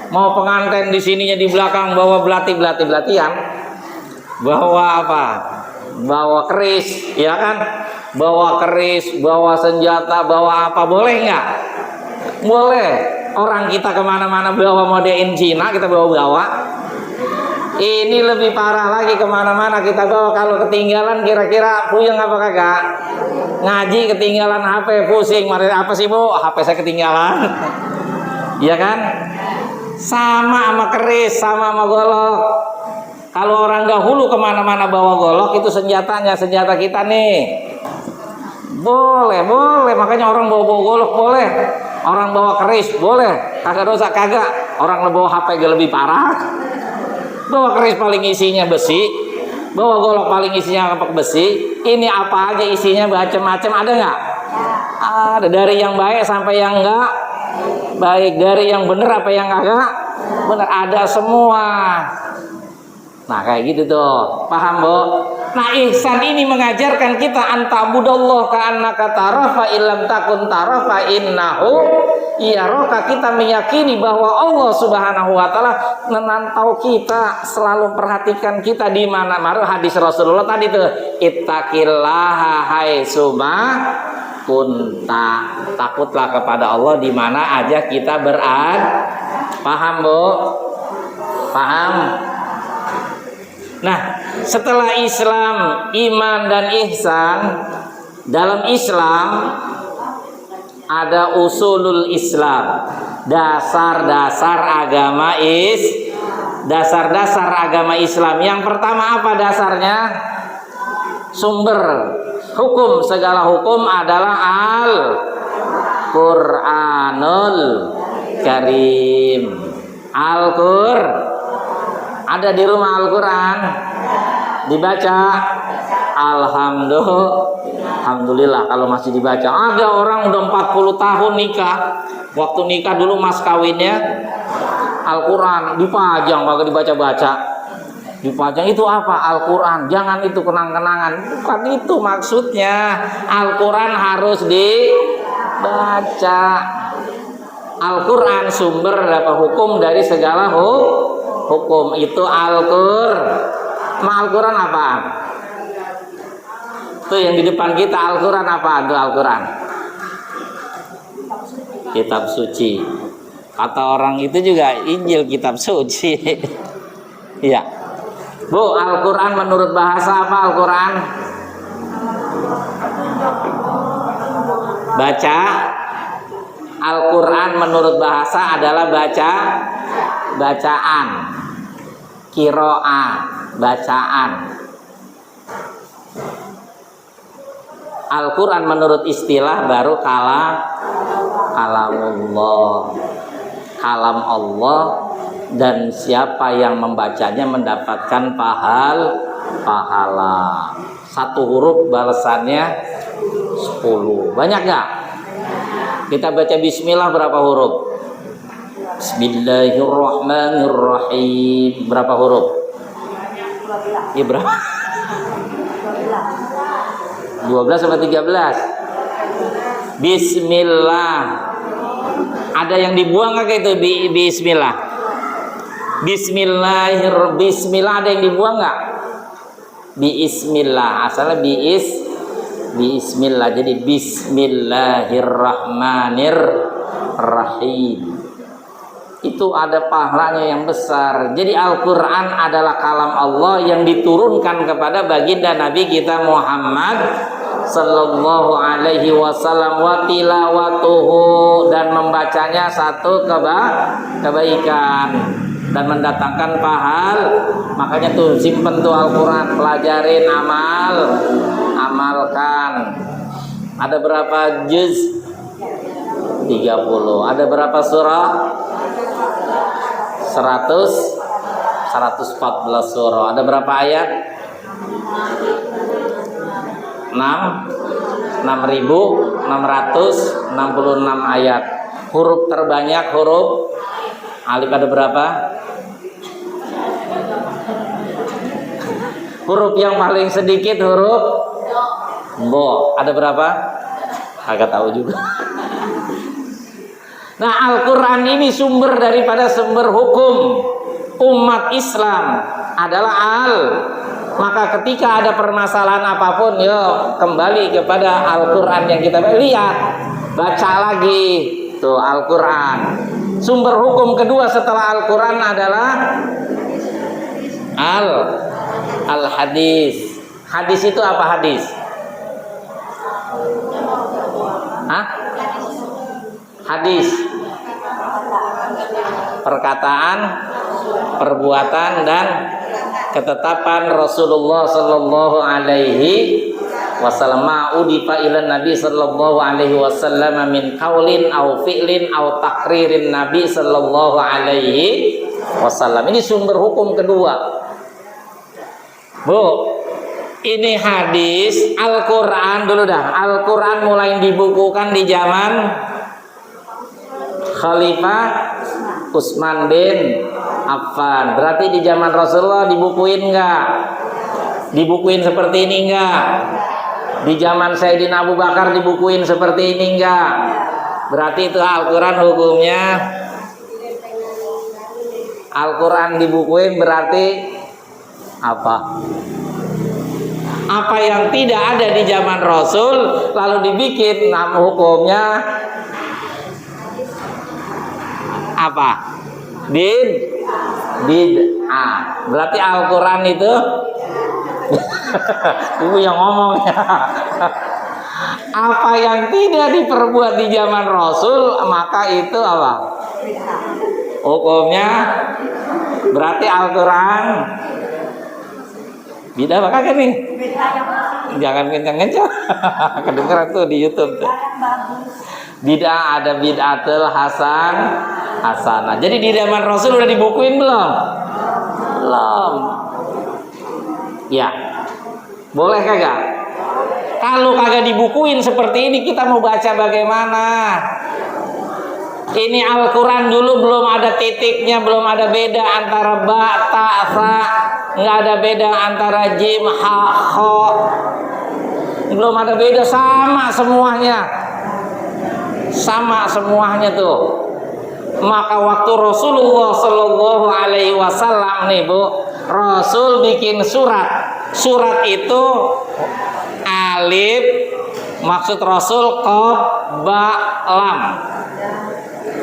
Mau pengantin di sininya di belakang bawa belatian. Bawa apa? Bawa keris, ya kan? Bawa keris, bawa senjata, bawa apa? Boleh nggak? Boleh. Orang kita kemana-mana bawa modein Cina, kita bawa-bawa. Ini lebih parah lagi, kemana-mana kita bawa. Kalau ketinggalan kira-kira puyeng apa kagak? Ngaji ketinggalan HP, pusing. Mari apa sih bu? HP saya ketinggalan. Iya kan? Sama keris, sama golok. Kalau orang dahulu kemana-mana bawa golok, itu senjatanya, senjata kita nih. Boleh, makanya orang bawa golok boleh. Orang bawa keris boleh. Kagak dosa, kagak. Orang bawa HP lebih parah. Bawa keris paling isinya besi, bawa golok paling isinya besi. Ini apa aja isinya macam-macam, ada nggak? Ada, dari yang baik sampai yang enggak baik, dari yang benar apa yang kagak benar, ada semua. Nah kayak gitu tuh, paham bu? Nah ihsan ini mengajarkan kita antabudallah ka'annaka tara fa illam takun tara fa innahu yaraka. Kita meyakini bahwa Allah Subhanahu wa taala menantau kita, selalu perhatikan kita di mana-mana. Hadis Rasulullah tadi tuh, ittaqillaha haitsuma kunta. Takutlah kepada Allah di mana aja kita berada. Paham bu? Paham? Nah, setelah Islam, iman dan ihsan, dalam Islam ada usulul Islam, dasar-dasar agama dasar-dasar agama Islam. Yang pertama apa dasarnya? Sumber hukum, segala hukum adalah Al-Qur'anul Karim. Al-Qur'an. Ada di rumah Al-Quran? Dibaca? Alhamdulillah kalau masih dibaca. Ada orang udah 40 tahun nikah. Waktu nikah dulu mas kawinnya Al-Quran dipajang, kagak dibaca-baca. Dipajang itu apa? Al-Quran. Jangan itu kenang-kenangan. Bukan itu maksudnya. Al-Quran harus dibaca. Al-Quran sumber dapat hukum dari segala hukum. Itu Al-Quran apaan? Tuh yang di depan kita Al-Quran apaan tuh Al-Quran? Kitab suci. Kata orang itu juga Injil kitab suci. Iya. Bu, Al-Quran menurut bahasa apa Al-Quran? Baca. Al-Quran menurut bahasa adalah bacaan. Qiraah, bacaan. Al-Quran menurut istilah baru kalamullah, kalam Allah, dan siapa yang membacanya mendapatkan pahala. Satu huruf balasannya 10. Banyak gak? Kita baca bismillah berapa huruf? Bismillahirrahmanirrahim. Berapa huruf? Iya berapa? 12 sampai 13. Bismillah. Ada yang dibuang nggak itu bismillah? Bismillah ada yang dibuang nggak? Bismillah asalnya bismillah, jadi bismillahirrahmanirrahim. Itu ada pahalanya yang besar. Jadi Al-Quran adalah kalam Allah yang diturunkan kepada baginda Nabi kita Muhammad sallallahu alaihi wasallam, wa tilawatuhu, dan membacanya satu kebaikan dan mendatangkan pahala. Makanya tuh simpen tuh Al-Quran, pelajarin, amalkan. Ada berapa juz? 30. Ada berapa surah? 114 surah. Ada berapa ayat? 6.666 ayat. Huruf terbanyak huruf alif ada berapa? Huruf yang paling sedikit huruf bo. Ada berapa? Agak tahu juga. Nah, Al-Quran ini sumber daripada sumber hukum umat Islam adalah Maka ketika ada permasalahan apapun, kembali kepada Al-Quran yang kita lihat, baca lagi. Tuh Al-Quran. Sumber hukum kedua setelah Al-Quran adalah Al-Hadis. Hadis itu apa hadis? Hah? Hadis. Perkataan, perbuatan dan ketetapan Rasulullah sallallahu alaihi wasallam. Ma'udifa ila Nabi sallallahu alaihi wasallam min qaulin au fi'lin au takririn Nabi sallallahu alaihi wasallam. Ini sumber hukum kedua. Bu, ini hadis Al-Quran dulu dah. Al-Quran mulai dibukukan di zaman Khalifah Utsman bin Affan. Berarti di zaman Rasulullah dibukuin enggak? Dibukuin seperti ini enggak? Di zaman Sayyidina Abu Bakar dibukuin seperti ini enggak? Berarti itu Al-Quran hukumnya. Al-Quran dibukuin berarti apa? Apa yang tidak ada di zaman Rasul lalu dibikin, nama hukumnya apa? Bid'ah. Berarti Al-Quran itu ibu yang ngomong ya. Apa yang tidak diperbuat di zaman Rasul maka itu apa? Hukumnya berarti Al-Quran bid'ah apa kagak nih? Jangan kencang-kencang. Kedengeran tuh di YouTube tuh. Bid'ah ada bid'atul hasanah. Jadi di zaman Rasul udah dibukuin belum? Belum. Ya. Boleh kagak? Kalau kagak dibukuin seperti ini kita mau baca bagaimana? Ini Al-Quran dulu belum ada titiknya, belum ada beda antara ba, ta, sa, nggak ada beda antara jim, ha, kho, belum ada beda, sama semuanya tuh. Maka waktu Rasulullah Shallallahu Alaihi Wasallam nih bu, Rasul bikin surat itu alif, maksud Rasul qaf, ba, lam.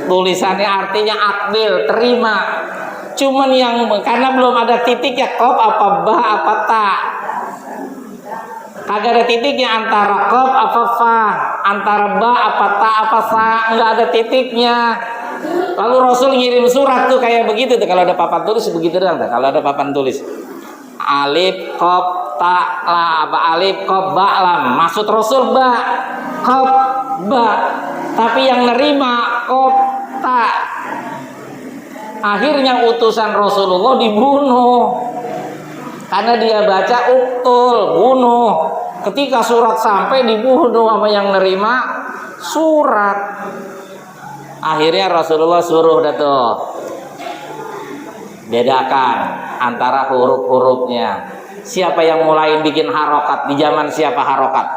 Tulisannya artinya akbil, terima. Cuman yang karena belum ada titiknya qaf apa ba apa ta. Kagak ada titiknya antara qaf apa fa, antara ba apa ta apa sa, enggak ada titiknya. Lalu Rasul ngirim surat tuh kayak begitu tuh, kalau ada papan tulis begitu doang tuh. Kalau ada papan tulis alif qaf ta la apa alif qaf ba lam. Maksud Rasul ba qaf ba. Tapi yang nerima qaf ta. Akhirnya utusan Rasulullah dibunuh karena dia baca uktul, bunuh. Ketika surat sampai dibunuh sama yang nerima surat. Akhirnya Rasulullah suruh tuh bedakan antara huruf-hurufnya. Siapa yang mulai bikin harokat? Di zaman siapa harokat?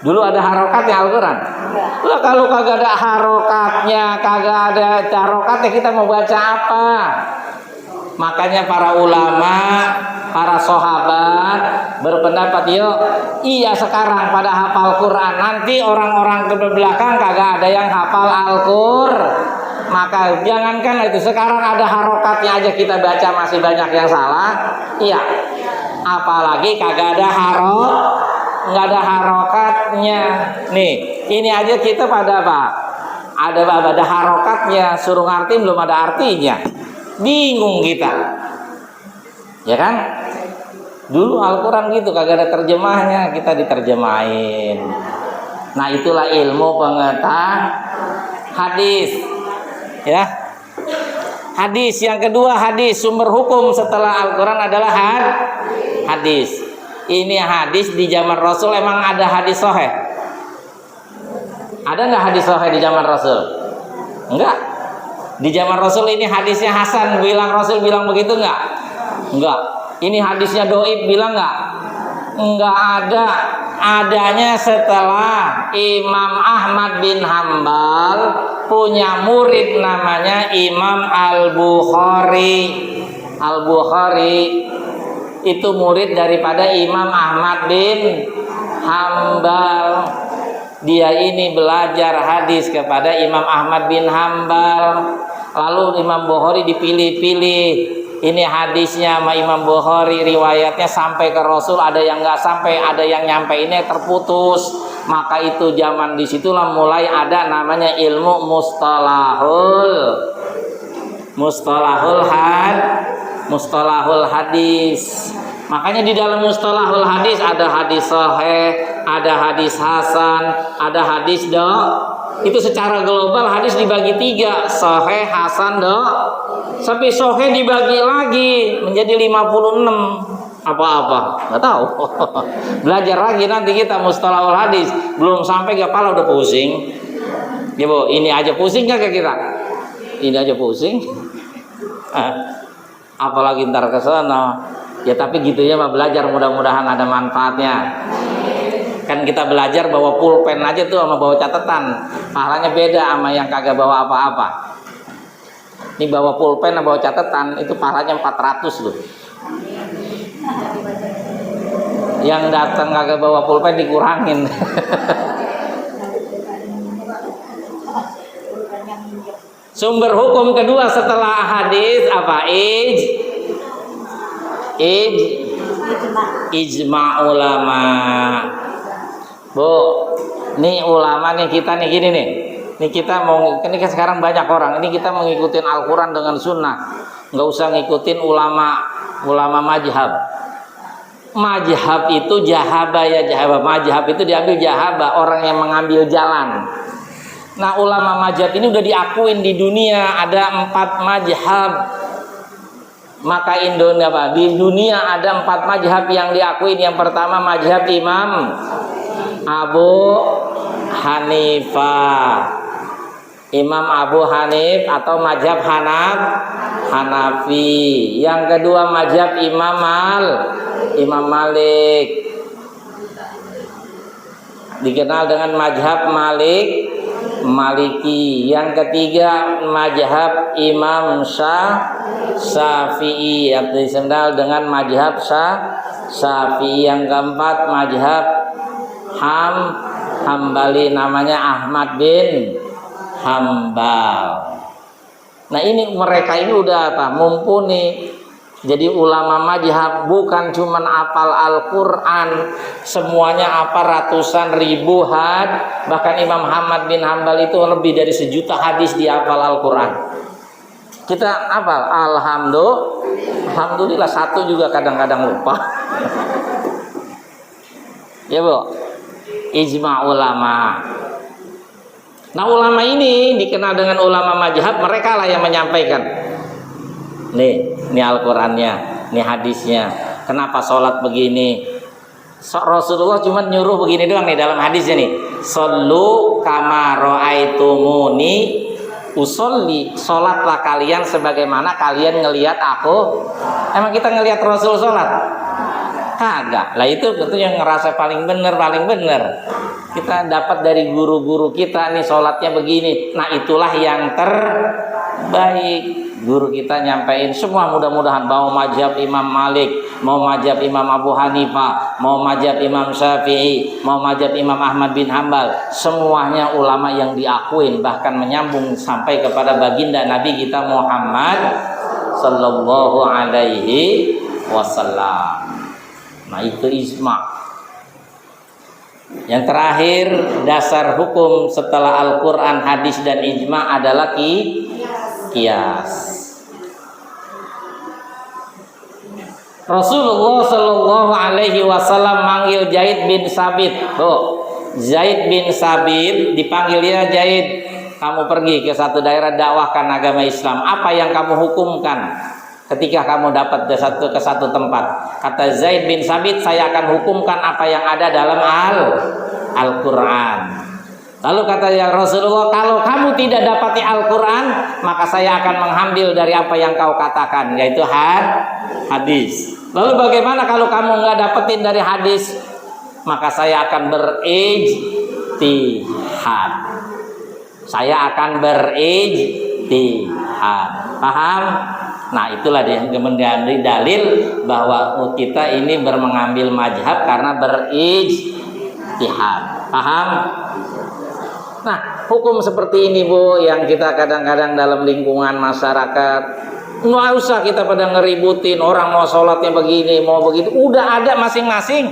Dulu ada harokatnya Al-Quran. Lah kalau kagak ada harokatnya, kagak ada harokatnya, kita mau baca apa? Makanya para ulama, para sahabat berpendapat, yuk, iya sekarang pada hafal Quran, nanti orang-orang ke belakang kagak ada yang hafal Al-Quran. Maka jangankan itu, sekarang ada harokatnya aja kita baca masih banyak yang salah. Iya. Apalagi kagak ada nggak ada harokatnya. Nih, ini aja kita pada apa? Ada harokatnya, suruh ngerti belum ada artinya. Bingung kita. Ya kan? Dulu Al-Quran gitu, kagak ada terjemahnya, kita diterjemahin. Nah, itulah ilmu pengetahuan hadis. Ya. Hadis yang kedua, hadis sumber hukum setelah Al-Quran adalah hadis. Ini hadis di zaman Rasul emang ada hadis sahih? Ada nggak hadis sahih di zaman Rasul? Enggak. Di zaman Rasul ini hadisnya Hasan, Rasul bilang begitu nggak? Enggak. Ini hadisnya Doib bilang nggak? Enggak ada. Adanya setelah Imam Ahmad bin Hambal punya murid namanya Imam Al-Bukhari. Al-Bukhari itu murid daripada Imam Ahmad bin Hambal. Dia ini belajar hadis kepada Imam Ahmad bin Hambal. Lalu Imam Bukhari dipilih-pilih. Ini hadisnya sama Imam Bukhari, riwayatnya sampai ke Rasul, ada yang nggak sampai, ada yang nyampe, ini terputus. Maka itu zaman disitulah mulai ada namanya ilmu mustalahul hadis. Makanya di dalam mustalahul hadis ada hadis sahih, ada hadis hasan, ada hadis itu secara global hadis dibagi 3, sahih, hasan, sampai sahih dibagi lagi menjadi 56. Apa-apa nggak tahu. Belajar lagi nanti kita mustalahul hadis, belum sampai kepala udah pusing ya Bu. Ini aja pusing kan kita, ini aja pusing, apalagi ntar ke sana ya. Tapi gitu ya Pak, belajar mudah-mudahan ada manfaatnya. Kan kita belajar bawa pulpen aja tuh sama bawa catatan, pahalanya beda sama yang kagak bawa apa-apa. Ini bawa pulpen sama bawa catatan itu pahalanya 400 loh. Yang datang kagak bawa pulpen dikurangin. Sumber hukum kedua setelah hadis apa? Ijma ulama. Bu, nih ulama nih kita nih gini nih. Ini kita mau, ini kan sekarang banyak orang. Ini kita mengikutin Al-Quran dengan Sunnah. Nggak usah ngikutin ulama majhab. Majhab itu jahabah ya jahabah. Majhab itu diambil jahabah, orang yang mengambil jalan. Nah ulama majhab ini udah diakuin di dunia ada 4 majhab. Maka Indonesia di dunia ada 4 majhab yang diakuin. Yang pertama majhab Imam Abu Hanifah, Imam Abu Hanif atau majhab Hanafi. Yang kedua majhab Imam Malik, dikenal dengan majhab Maliki. Yang ketiga majhab Imam Syafi'i atau dikenal dengan majhab Syafi'i. Yang keempat majhab Hambali, namanya Ahmad bin Hambal. Nah ini mereka ini udah mumpuni. Jadi ulama majhab bukan cuman hafal Al-Quran, semuanya apa ratusan ribu bahkan Imam Ahmad bin Hambal itu lebih dari 1 juta hadis di hafal Al-Quran. Kita hafal alhamdulillah 1 juga kadang-kadang lupa. Ya Bu, ijma ulama. Nah ulama ini dikenal dengan ulama majhab, mereka lah yang menyampaikan. Nih Al-Qurannya, nih hadisnya. Kenapa sholat begini? Rasulullah cuma nyuruh begini doang nih dalam hadisnya nih. Shollu kama ra'aitumuni usolli. Sholatlah kalian sebagaimana kalian ngelihat aku. Emang kita ngelihat Rasul sholat? Kagak. Lah itu yang ngerasa paling bener. Kita dapat dari guru-guru kita nih sholatnya begini. Nah itulah yang terbaik. Guru kita nyampein semua, mudah-mudahan mau mazhab Imam Malik, mau mazhab Imam Abu Hanifah, mau mazhab Imam Syafi'i, mau mazhab Imam Ahmad bin Hambal, semuanya ulama yang diakuin, bahkan menyambung sampai kepada baginda Nabi kita Muhammad sallallahu alaihi wasallam. Nah itu ijma. Yang terakhir, dasar hukum setelah Al-Quran, hadis dan ijma adalah qiyas. Rasulullah Shallallahu Alaihi Wasallam manggil Zaid bin Sabit. Zaid bin Sabit dipanggilnya Zaid, kamu pergi ke satu daerah dakwahkan agama Islam. Apa yang kamu hukumkan ketika kamu dapat ke satu tempat? Kata Zaid bin Sabit, saya akan hukumkan apa yang ada dalam Al-Quran. Lalu kata ya Rasulullah, kalau kamu tidak dapati Al-Quran, maka saya akan mengambil dari apa yang kau katakan, yaitu hadis. Lalu bagaimana kalau kamu nggak dapetin dari hadis? Maka saya akan berijtihad. Paham? Nah itulah dia yang menjadi dalil bahwa kita ini mengambil mazhab karena berijtihad. Paham? Nah, hukum seperti ini Bu, yang kita kadang-kadang dalam lingkungan masyarakat, nggak usah kita pada ngeributin, orang mau sholatnya begini, mau begitu, udah ada masing-masing.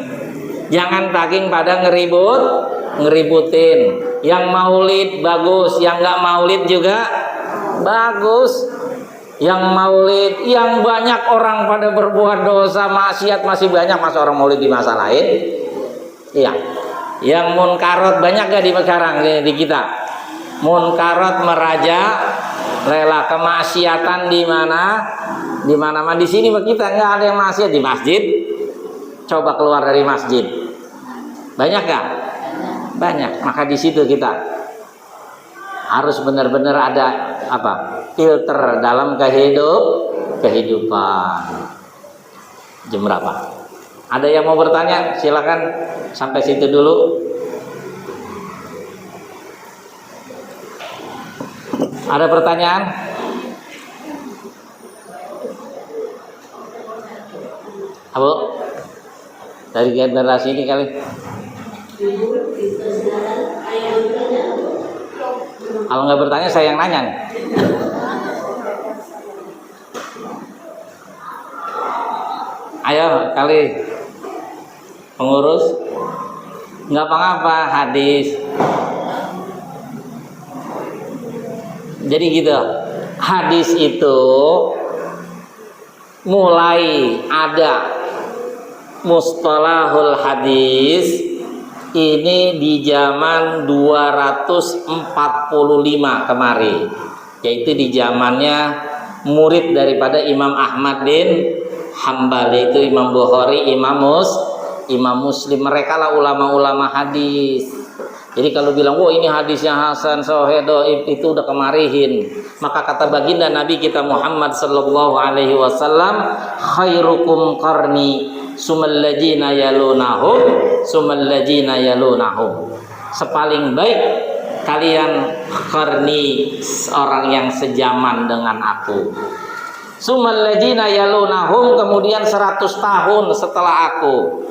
Jangan saking pada ngeributin. Yang maulid bagus, yang nggak maulid juga bagus. Yang maulid, yang banyak orang pada berbuat dosa, maksiat masih banyak, masa orang maulid di masa lain? Iya. Yang munkarot banyak gak di sekarang di kita? Munkarot meraja, rela kemaksiatan di mana? Di mana-mana di sini kita nggak ada yang maksiat di masjid. Coba keluar dari masjid, banyak gak? Banyak. Maka di situ kita harus benar-benar ada apa? Filter dalam kehidupan. Jam berapa? Ada yang mau bertanya? Silakan, sampai situ dulu. Ada pertanyaan? Abu, dari generasi ini kali. Kalau nggak bertanya, saya yang nanya nih. Ayo kali pengurus, nggak apa-apa hadis. Jadi gitu, hadis itu mulai ada mustalahul hadis ini di zaman 245 kemari, yaitu di zamannya murid daripada Imam Ahmad bin Hambal, yaitu Imam Bukhari, Imam Muslim. Mereka lah ulama-ulama hadis. Jadi kalau bilang, wah ini hadisnya hasan, sahih, dhaif, itu udah kemarihin. Maka kata baginda Nabi kita Muhammad sallallahu alaihi wasallam, khairukum qarni sumal ladzina yalunahum sumal ladzina yalunahum. Sepaling baik kalian qarni, orang yang sejaman dengan aku. Sumal ladzina yalunahum, kemudian 100 tahun setelah aku.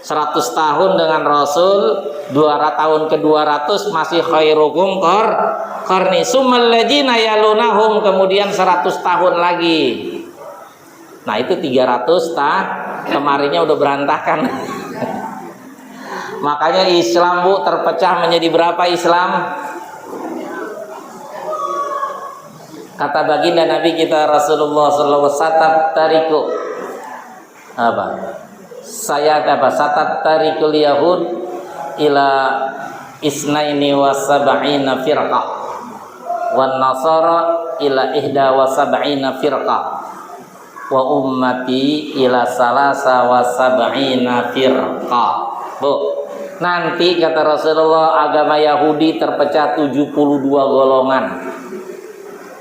100 tahun dengan Rasul, 200 tahun ke 200 masih khairukum qarni. Sumal ladzina yalunahum, kemudian 100 tahun lagi. Nah, itu 300 kemarinnya udah berantakan. Makanya Islam Bu terpecah menjadi berapa Islam? Kata baginda Nabi kita Rasulullah sallallahu alaihi wasallam, tariku apa? Saya apa? Satat tarikul yahud ila isnaini wa sab'ina firqah wan nasara ila ihda wa sab'ina firqah wa ummati ila salasa wa sab'ina firqah. Bu, nanti kata Rasulullah agama Yahudi terpecah 72 golongan.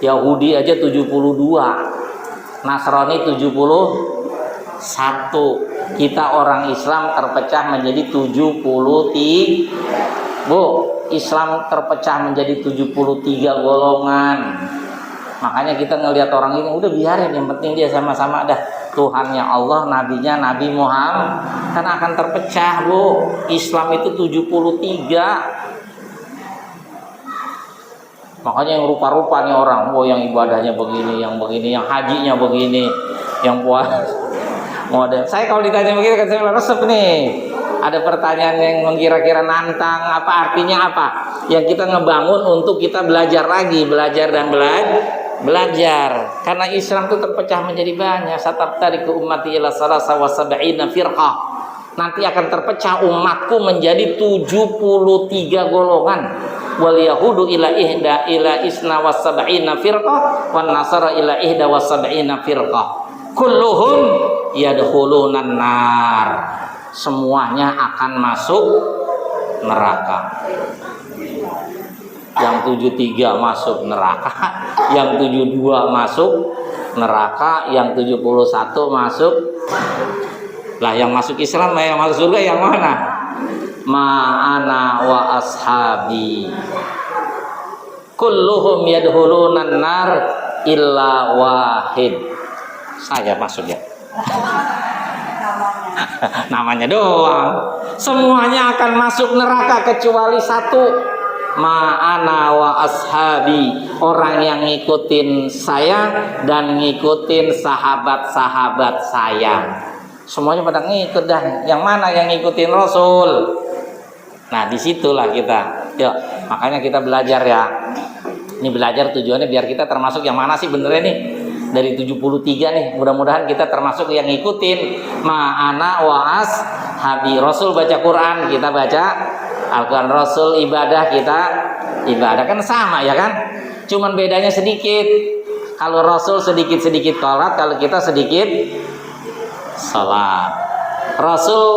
Yahudi aja 72, Nasrani 71. Kita orang Islam terpecah menjadi 73. Bu, Islam terpecah menjadi 73 golongan. Makanya kita ngelihat orang ini udah biarin, yang penting dia sama-sama dah Tuhannya Allah, nabinya Nabi Muhammad. Kan akan terpecah, Bu. Islam itu 73. Makanya yang rupa-rupa nih orang, oh yang ibadahnya begini, yang hajinya begini, yang puasa model. Saya kalau ditanya begitu kan saya resep nih. Ada pertanyaan yang kira-kira nantang, apa artinya apa? Yang kita ngebangun untuk kita belajar lagi, belajar dan belajar. Karena Islam itu terpecah menjadi banyak. Satabtariku ummati ila salasa wa sab'ina firqah. Nanti akan terpecah umatku menjadi 73 golongan. Wal yahudu ila isna wa sab'ina firqah wan nasara ila ihda wa sab'ina firqah. Kulluhum yadkhulunan nar. Semuanya akan masuk neraka. Yang 73 masuk neraka, yang 72 masuk neraka, yang 71 masuk. Lah yang masuk Islam, yang masuk surga yang mana? Ma'ana wa ashabi kulluhum yadkhulunan nar illa wahid. Saya masuk ya. Namanya doang. Semuanya akan masuk neraka kecuali satu. Ma'ana wa ashabi, orang yang ngikutin saya dan ngikutin sahabat-sahabat saya. Semuanya pada ngikut dah. Yang mana yang ngikutin Rasul? Nah, disitulah kita. Yuk, makanya kita belajar ya. Ini belajar tujuannya biar kita termasuk yang mana sih benernya nih? Dari 73 nih, mudah-mudahan kita termasuk yang ngikutin ma'ana wa ashabi. Rasul baca Quran, kita baca Al-Quran. Rasul ibadah, kita ibadah. Kan sama ya kan? Cuman bedanya sedikit. Kalau Rasul sedikit-sedikit sholat, kalau kita sedikit sholat. Rasul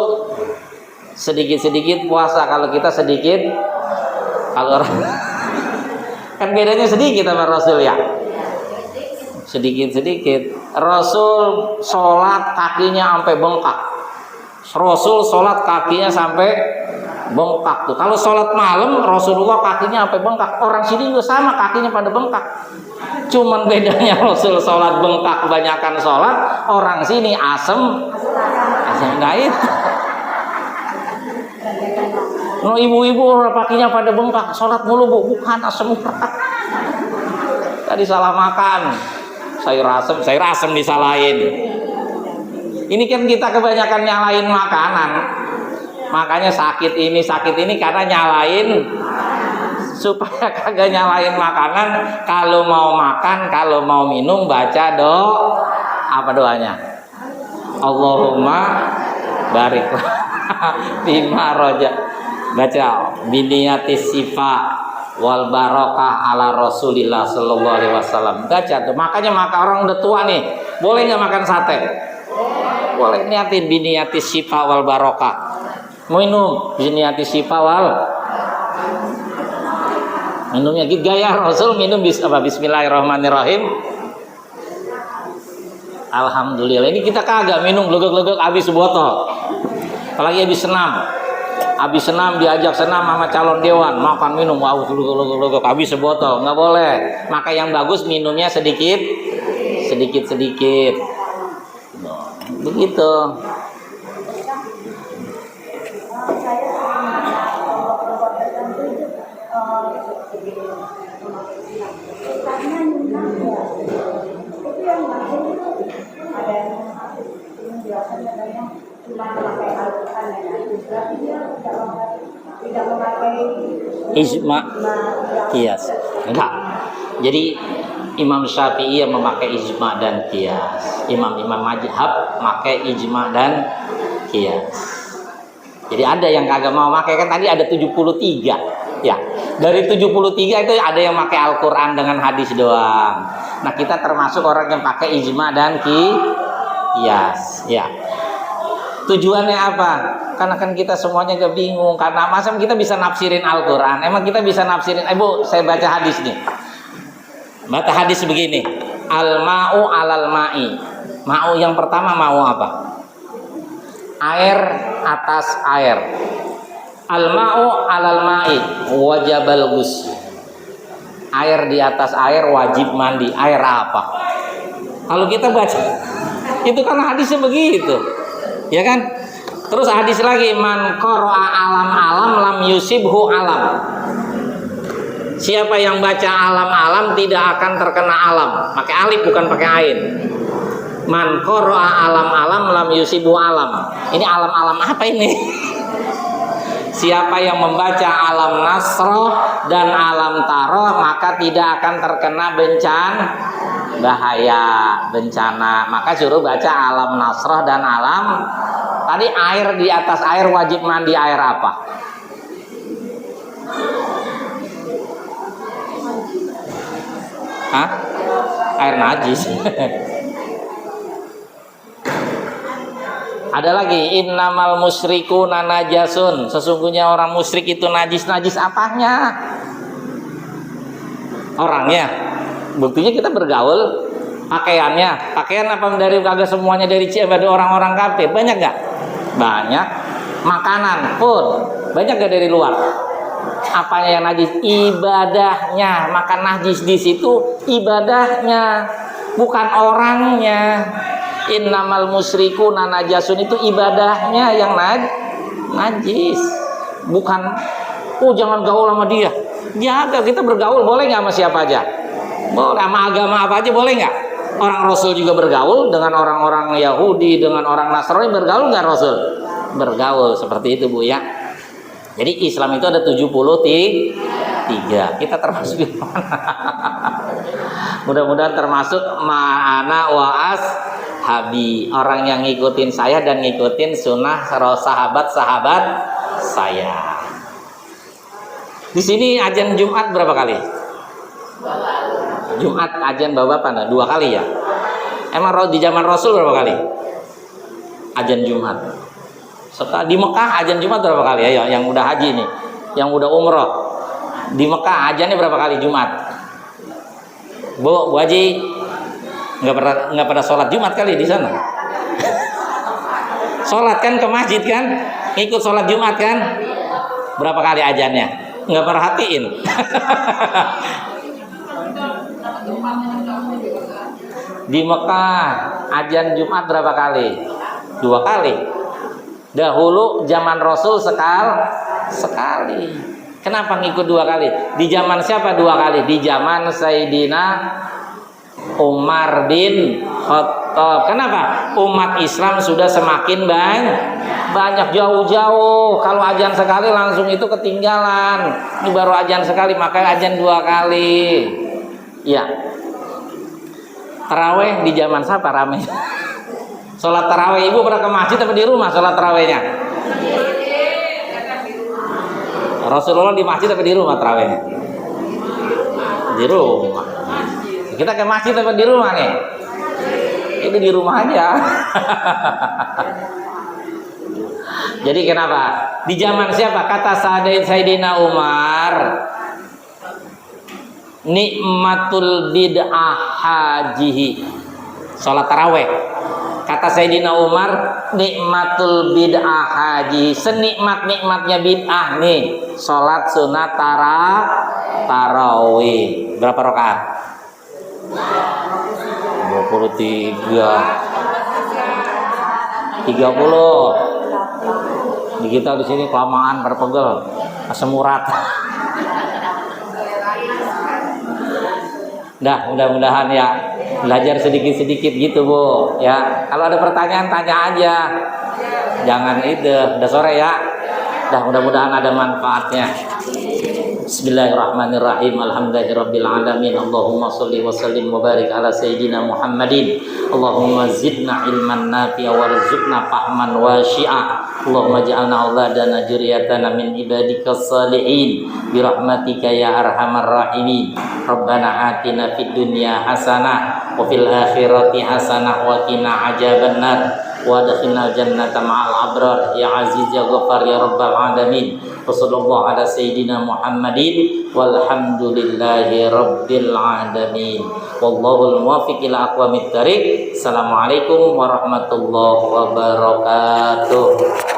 sedikit-sedikit puasa, kalau kita sedikit. Kalau kan bedanya sedikit sama Rasul ya. Sedikit-sedikit. Rasul sholat kakinya sampai bengkak. Rasul sholat kakinya sampai bengkak tuh. Kalau sholat malam Rasulullah kakinya sampai bengkak. Orang sini juga sama, kakinya pada bengkak. Cuman bedanya Rasul sholat bengkak kebanyakan sholat, orang sini asem nggak itu. No, ibu-ibu kakinya pada bengkak, sholat mulu bu, bukan asem murah. Tadi salah makan, sayur asem disalahin. Ini kan kita kebanyakan nyalain makanan. Makanya sakit ini karena nyalain. Supaya kagak nyalain makanan, kalau mau makan, kalau mau minum baca apa doanya? Allahumma barik bima roja. Baca biniyatis sifa wal barokah ala Rasulillah sallallahu alaihi wasallam. Baca tuh. Makanya orang udah tua nih, boleh nggak makan sate? Boleh, niatin biniyatis sifa wal barokah. Minum biniyatis sifa wal, minumnya gitu gaya Rasul, minum bismillahirrahmanirrahim. Alhamdulillah. Ini kita kagak minum glogok-glogok habis botol. Apalagi habis senam. Habis senam diajak senam sama calon dewan, makan minum glogok habis sebotol, nggak boleh. Maka yang bagus minumnya sedikit. Begitu. Ijma qiyas. Enggak. Jadi Imam Syafi'i yang memakai ijma dan qiyas. Imam-imam mazhab pakai ijma dan qiyas. Jadi ada yang kagak mau pakai, kan tadi ada 73. Ya. Dari 73 itu ada yang pakai Al-Qur'an dengan hadis doang. Nah, kita termasuk orang yang pakai ijma dan qiyas. Ya. Tujuannya apa? Karena kan kita semuanya gak bingung. Karena masa kita bisa nafsirin Al-Quran? Emang kita bisa nafsirin? Bu, saya baca hadis nih. Baca hadis begini. Al-ma'u alal ma'i. Ma'u yang pertama mau apa? Air atas air. Al-ma'u alal ma'i wajabal ghusl. Air di atas air wajib mandi. Air apa? Kalau kita baca, itu kan hadisnya begitu. Ya kan? Terus hadis lagi, man qara'a alam-alam lam yusibhu alam. Siapa yang baca alam-alam tidak akan terkena alam. Pakai alif bukan pakai ain. Man qara'a alam-alam lam yusibhu alam. Ini alam-alam apa ini? Siapa yang membaca alam nasroh dan alam taroh maka tidak akan terkena bencana. Maka suruh baca alam nasroh dan alam. Tadi air di atas air wajib mandi. Air apa? Hah? Air najis. Ada lagi, innamal musyrikuna najasun. Sesungguhnya orang musyrik itu najis. Najis apanya? Orangnya. Buktinya kita bergaul. Pakaiannya. Pakaian apa dari kagak semuanya dari orang-orang kafir? Banyak gak? Banyak. Makanan pun banyak gak dari luar? Apanya yang najis? Ibadahnya. Makan najis di situ ibadahnya, bukan orangnya. Innamal musyrikuna najasun, itu ibadahnya yang najis. Bukan jangan gaul sama dia. Jaga, kita bergaul boleh nggak sama siapa aja? Boleh, sama agama apa aja boleh nggak? Orang Rasul juga bergaul dengan orang-orang Yahudi, dengan orang Nasrani, bergaul nggak Rasul? Bergaul, seperti itu Bu ya. Jadi Islam itu ada 73. Kita termasuk di mana? Mudah-mudahan termasuk ma'ana wa'as habi, orang yang ngikutin saya dan ngikutin sunnah sahabat-sahabat saya. Di sini azan Jumat berapa kali? Jumat azan bapak-bapak 2 kali ya. Emang di zaman Rasul berapa kali? Azan Jumat. Setelah di Mekah azan Jumat berapa kali? Ayo, yang udah haji nih, yang udah umroh. Di Mekah azannya berapa kali Jumat? Bu Haji nggak pernah sholat Jumat kali di sana? Sholat kan ke masjid kan? Ikut sholat Jumat kan? Berapa kali azannya? Nggak perhatiin. Di Mekah azan Jumat berapa kali? 2 kali. Dahulu zaman Rasul sekali. Kenapa ngikut 2 kali? Di zaman siapa 2 kali? Di zaman Sayyidina Umar bin Khattab. Kenapa? Umat Islam sudah semakin banyak, jauh-jauh. Kalau azan sekali langsung itu ketinggalan. Ini baru azan sekali, maka azan 2 kali. Ya. Taraweh di zaman siapa ramai? Sholat taraweh, ibu pernah ke masjid atau di rumah sholat tarawehnya? Rasulullah di masjid atau di rumah tarawehnya? Di rumah. Kita ke masjid atau di rumah nih? Itu di rumah aja. Jadi kenapa? Di zaman siapa? Kata Sayyidina Umar, nikmatul bid'ah hajihi, sholat taraweh. Kata Sayyidina Umar, nikmatul bid'ah haji, senikmat-nikmatnya bid'ah nih, sholat sunat tarawih. Berapa rakaat? 23, 30. Di kita di sini kelamaan berpegel, asam urat. Dah, mudah-mudahan ya belajar sedikit-sedikit gitu Bu ya. Kalau ada pertanyaan tanya aja, jangan udah sore ya. Dah, mudah-mudahan ada manfaatnya. Bismillahirrahmanirrahim. Alhamdulillahirabbil alamin. Allahumma shalli wa sallim wa barik ala sayyidina Muhammadin. Allahumma zidna ilman nafi'a warzuqna fahman wasi'a. Allahumma ja'alna auladana dzurriyyatana min ibadikas salihin bi rahmatika ya arhamar rahimin. Rabbana atina fid dunya hasanah wa fil akhirati hasanah wa qina adzabannar. Wa adkhilnal jannata ma'al abrar ya aziz ya ghaffar ya rabbal alamin. Wassallallahu ala sayyidina Muhammadin walhamdulillahi rabbil alamin. Wallahul muwaffiq ila aqwamit thariq. Assalamualaikum warahmatullahi wabarakatuh.